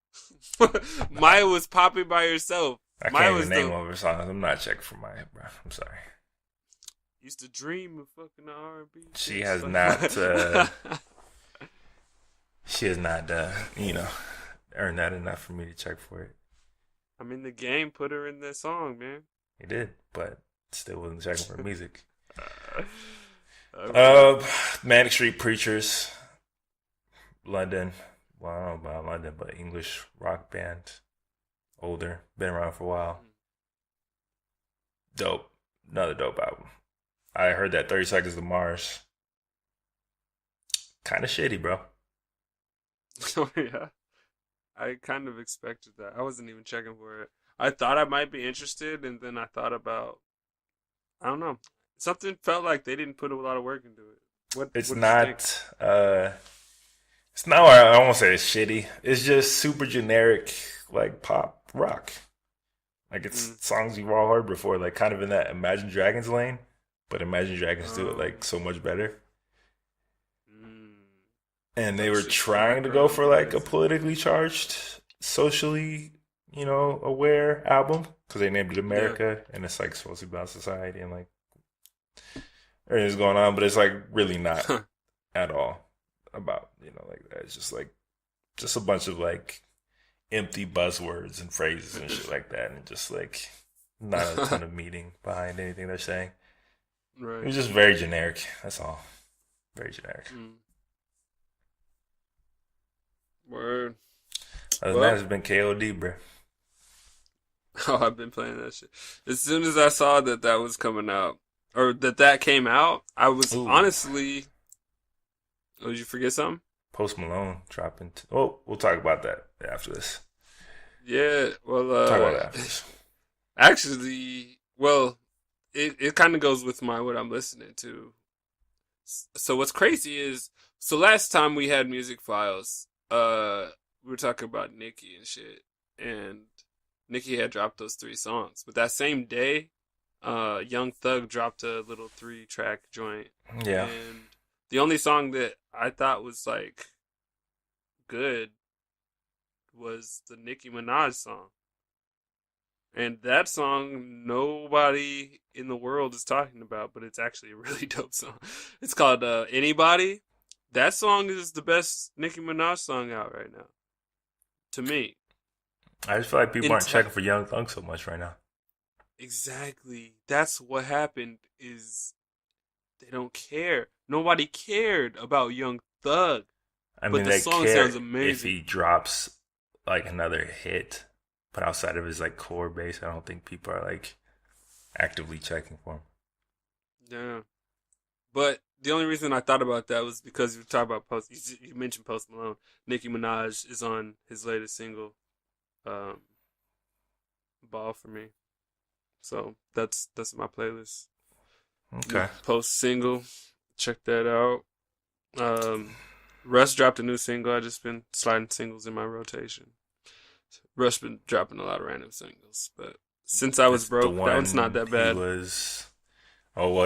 Maya was popping by herself. I Maya can't was even name the one of her songs. I'm not checking for Maya, bro. I'm sorry. used to dream of fucking R&B. She chicks has like not. Maya. She has not. Earned that enough for me to check for it. I mean, the game put her in that song, man. He did, but still wasn't checking for music. Okay. Manic Street Preachers, London. Well, I don't know about London, but English rock band. Older, been around for a while. Dope, another dope album. I heard that 30 Seconds to Mars. Kind of shitty, bro. Oh yeah, I kind of expected that. I wasn't even checking for it. I thought I might be interested, and then I thought about, I don't know, something felt like they didn't put a lot of work into it. What It's did you think? not. It's not. I won't say it's shitty. It's just super generic, like pop rock. Like it's Mm. songs you've all heard before, like kind of in that Imagine Dragons lane, but Imagine Dragons do it Um, like so much better. mm, And they like were shit trying to go background for like a noise. politically charged, socially, aware album because they named it Yeah. America, and it's like supposed to be about society and like everything's going on, but it's like really not at all about like that. It's just a bunch of like empty buzzwords and phrases and shit like that, and just like not a ton of meaning behind anything they're saying. It Right. was just very generic. That's all. Very generic. Mm. Word. Other than Well, that, it's been KOD, bro. oh, I've been playing that shit. As soon as I saw that that was coming out, or that came out, I was Ooh, honestly. Oh, did you forget something? Post Malone dropping. Oh, we'll talk about that after this. Yeah, well, Talk about that after this. actually, well, it kind of goes with what I'm listening to. So what's crazy is, so last time we had music files, we were talking about Nicki and shit, and Nicki had dropped those 3 songs. But that same day, Young Thug dropped a little 3-track joint, Yeah. and the only song that I thought was like good was the Nicki Minaj song. And that song nobody in the world is talking about, but it's actually a really dope song. It's called Anybody. That song is the best Nicki Minaj song out right now. To me. I just feel like people aren't checking for Young Thug so much right now. Exactly. That's what happened is they don't care. Nobody cared about Young Thug. I But mean, the they song care sounds amazing. if he drops like another hit, but outside of his like core base, I don't think people are like actively checking for him. Yeah. But the only reason I thought about that was because you talk about you mentioned Post Malone. Nicki Minaj is on his latest single, "Ball for Me." So that's my playlist. Okay. Post single, check that out. Russ dropped a new single. I just been sliding singles in my rotation. Russ been dropping a lot of random singles, but since I was broke, that one's not that bad.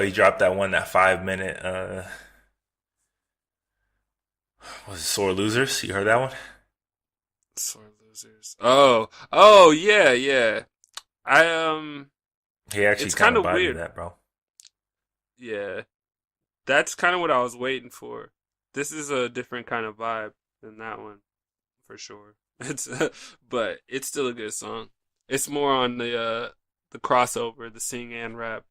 He dropped that one, that 5-minute, was it Sore Losers? You heard that one? Sore Losers. Oh, yeah. He actually It's kind kind of of bodied weird. that, bro. Yeah, that's kind of what I was waiting for. This is a different kind of vibe than that one, for sure. But it's still a good song. It's more on the crossover, the sing and rap,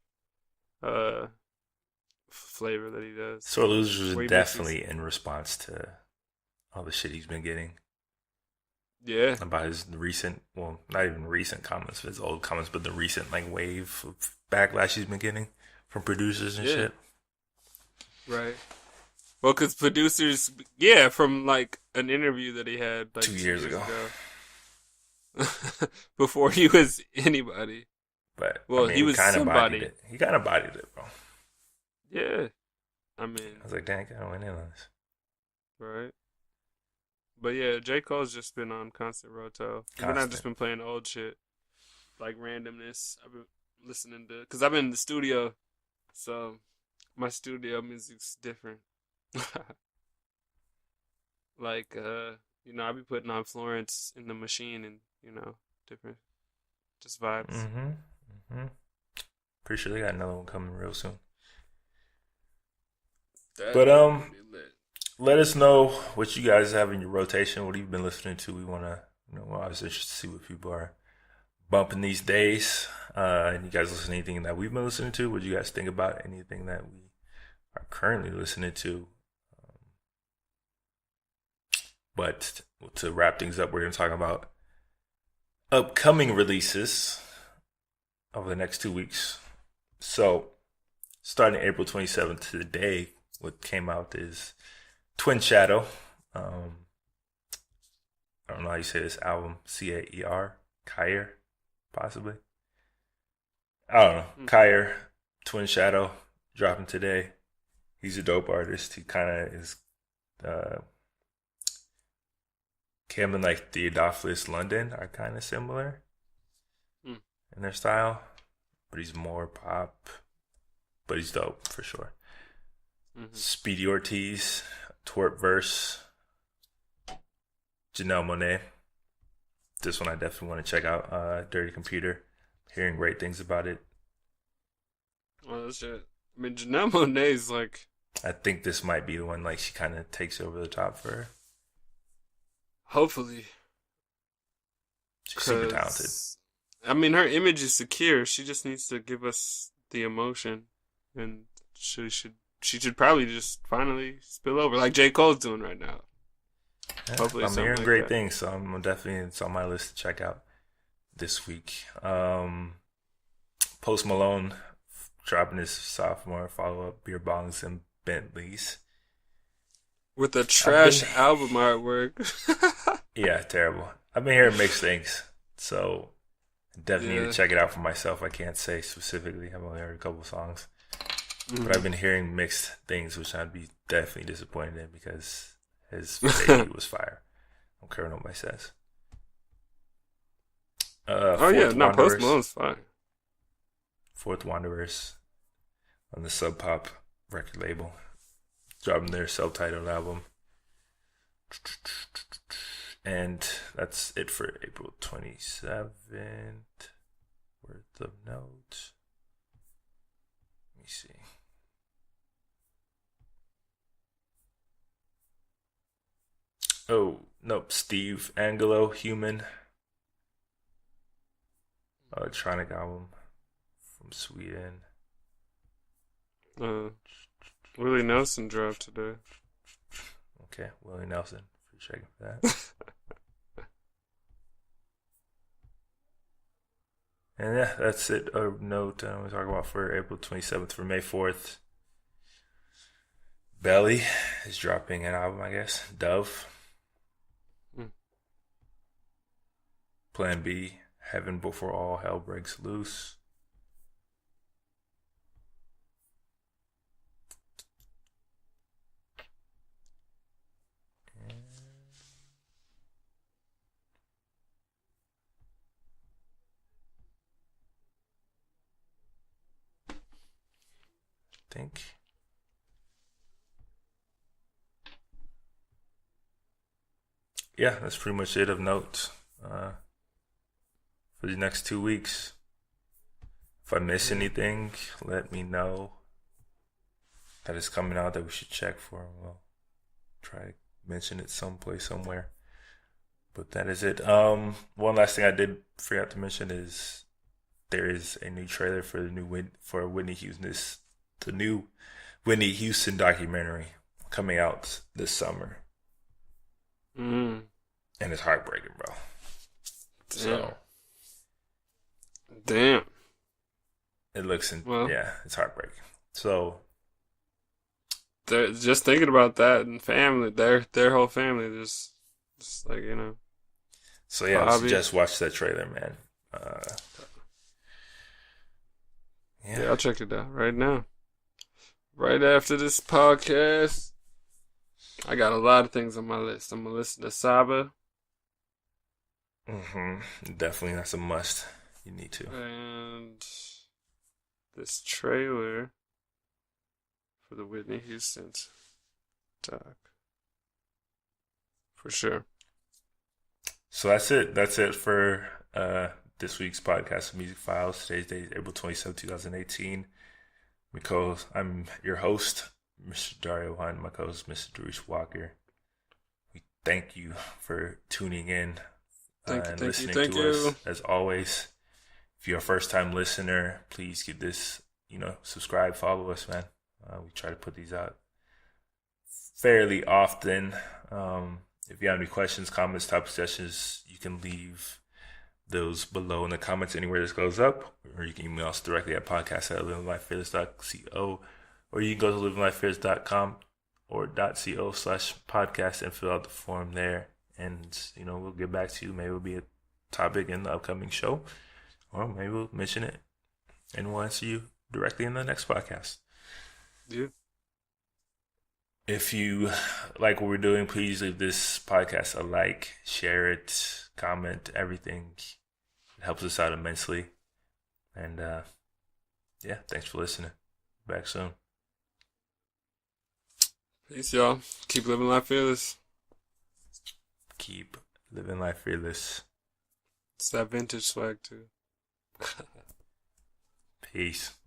flavor that he does. Sore Losers Where was he mixes- definitely in response to all the shit he's been getting Yeah, about his recent, well, not even recent comments, his old comments, but the recent like wave of backlash he's been getting from producers and Yeah. shit. right. Well, because producers, yeah, from like an interview that he had like 2 years ago. before he was anybody. But Well, I mean, he was kind of somebody. bodied it. He kind of bodied it, bro. Yeah, I mean, I was like, dang, I kind of went in on this. right. But yeah, J. Cole's just been on constant roto. And then I've just been playing old shit, like randomness. I've been listening to, because I've been in the studio, so my studio music's different. Like, I be putting on Florence in the Machine and, different, just vibes. Mm-hmm. Pretty sure they got another one coming real soon. That But would be lit. let us know what you guys have in your rotation. What have you been listening to? We want to, we're always interested to see what people are bumping these days. And you guys listen to anything that we've been listening to? What do you guys think about anything that we are currently listening to? But to wrap things up, we're going to talk about upcoming releases over the next 2 weeks. So, starting April 27th today, what came out is Twin Shadow. I don't know how you say this album. Caer? Kyer, possibly. I don't know. Kyer, Twin Shadow, dropping today. He's a dope artist. He kind of is him and like Theodophilus London are kind of similar in their style, but he's more pop. But he's dope for sure. Mm-hmm. Speedy Ortiz, Twerp Verse, Janelle Monáe. This one I definitely want to check out. Dirty Computer. Hearing great things about it. Oh shit! I mean, Janelle Monáe's like. I think this might be the one like she kind of takes over the top for her. Hopefully. She's super talented. I mean, her image is secure. She just needs to give us the emotion, and she should probably just finally spill over like J. Cole's doing right now. Hopefully I'm something hearing like great that. things, so I'm definitely it's on my list to check out this week. Post Malone dropping his sophomore follow up, Beer Bongs and Bentleys. With the I've been trash album artwork. Yeah, terrible. I've been hearing mixed things, so I definitely need to Yeah. check it out for myself. I can't say specifically. I've only heard a couple songs, but I've Mhm. been hearing mixed things, which I'd be definitely disappointed in because his debut was fire. I don't care what nobody says. Oh yeah, Fourth no, Post Wanderers, Malone's fine. Fourth Wanderers on the Sub Pop record label, dropping their self-titled album, and that's it for April 27th. Worth of notes. Let me see. Oh, nope. Steve Angelo, Human, electronic album from Sweden. Uh, Willie Nelson dropped today. Okay, Willie Nelson. For checking for that. And yeah, that's it. A note we talk about for April 27th. For May 4th, Belly is dropping an album, I guess. Dove. Mm. Plan B, Heaven Before All Hell Breaks Loose. I think. Yeah, that's pretty much it of note for the next 2 weeks. If I miss anything, let me know that it's coming out that we should check for. We'll try to mention it someplace, somewhere. But that is it. One last thing I did forget to mention is there is a new trailer for Whitney Houston's the new Whitney Houston documentary coming out this summer, Mm. and it's heartbreaking, bro. Damn. So Damn. it looks Well, it's heartbreaking. So they're just thinking about that and family, their whole family, just like yeah, I Bobby. suggest watch that trailer, man. Uh, yeah, Yeah, I'll check it out right now. Right after this podcast, I got a lot of things on my list. I'm gonna listen to Saba definitely that's a must. You need to. and this trailer for the Whitney Houston's doc. For sure. So that's it. That's it for this week's podcast of Music Files. Today's date is April 27, 2018. I'm your host, Mr. Dario Hunt, my co-host, Mr. Darius Walker. We thank you for tuning in and listening to us. As always, if you're a first-time listener, please give this, subscribe, follow us, man. We try to put these out fairly often. If you have any questions, comments, topic suggestions, you can leave those below in the comments anywhere this goes up, or you can email us directly at podcast@livinglifefearless.co, or you can go to livinglifefearless.com or .co/podcast and fill out the form there, and we'll get back to you. Maybe it'll be a topic in the upcoming show, or maybe we'll mention it and we'll answer you directly in the next podcast. Yeah. If you like what we're doing, please leave this podcast a like, share it, comment, everything. It helps us out immensely. And thanks for listening. Back soon. Peace, y'all. Keep living life fearless. Keep living life fearless. It's that vintage swag too. Peace.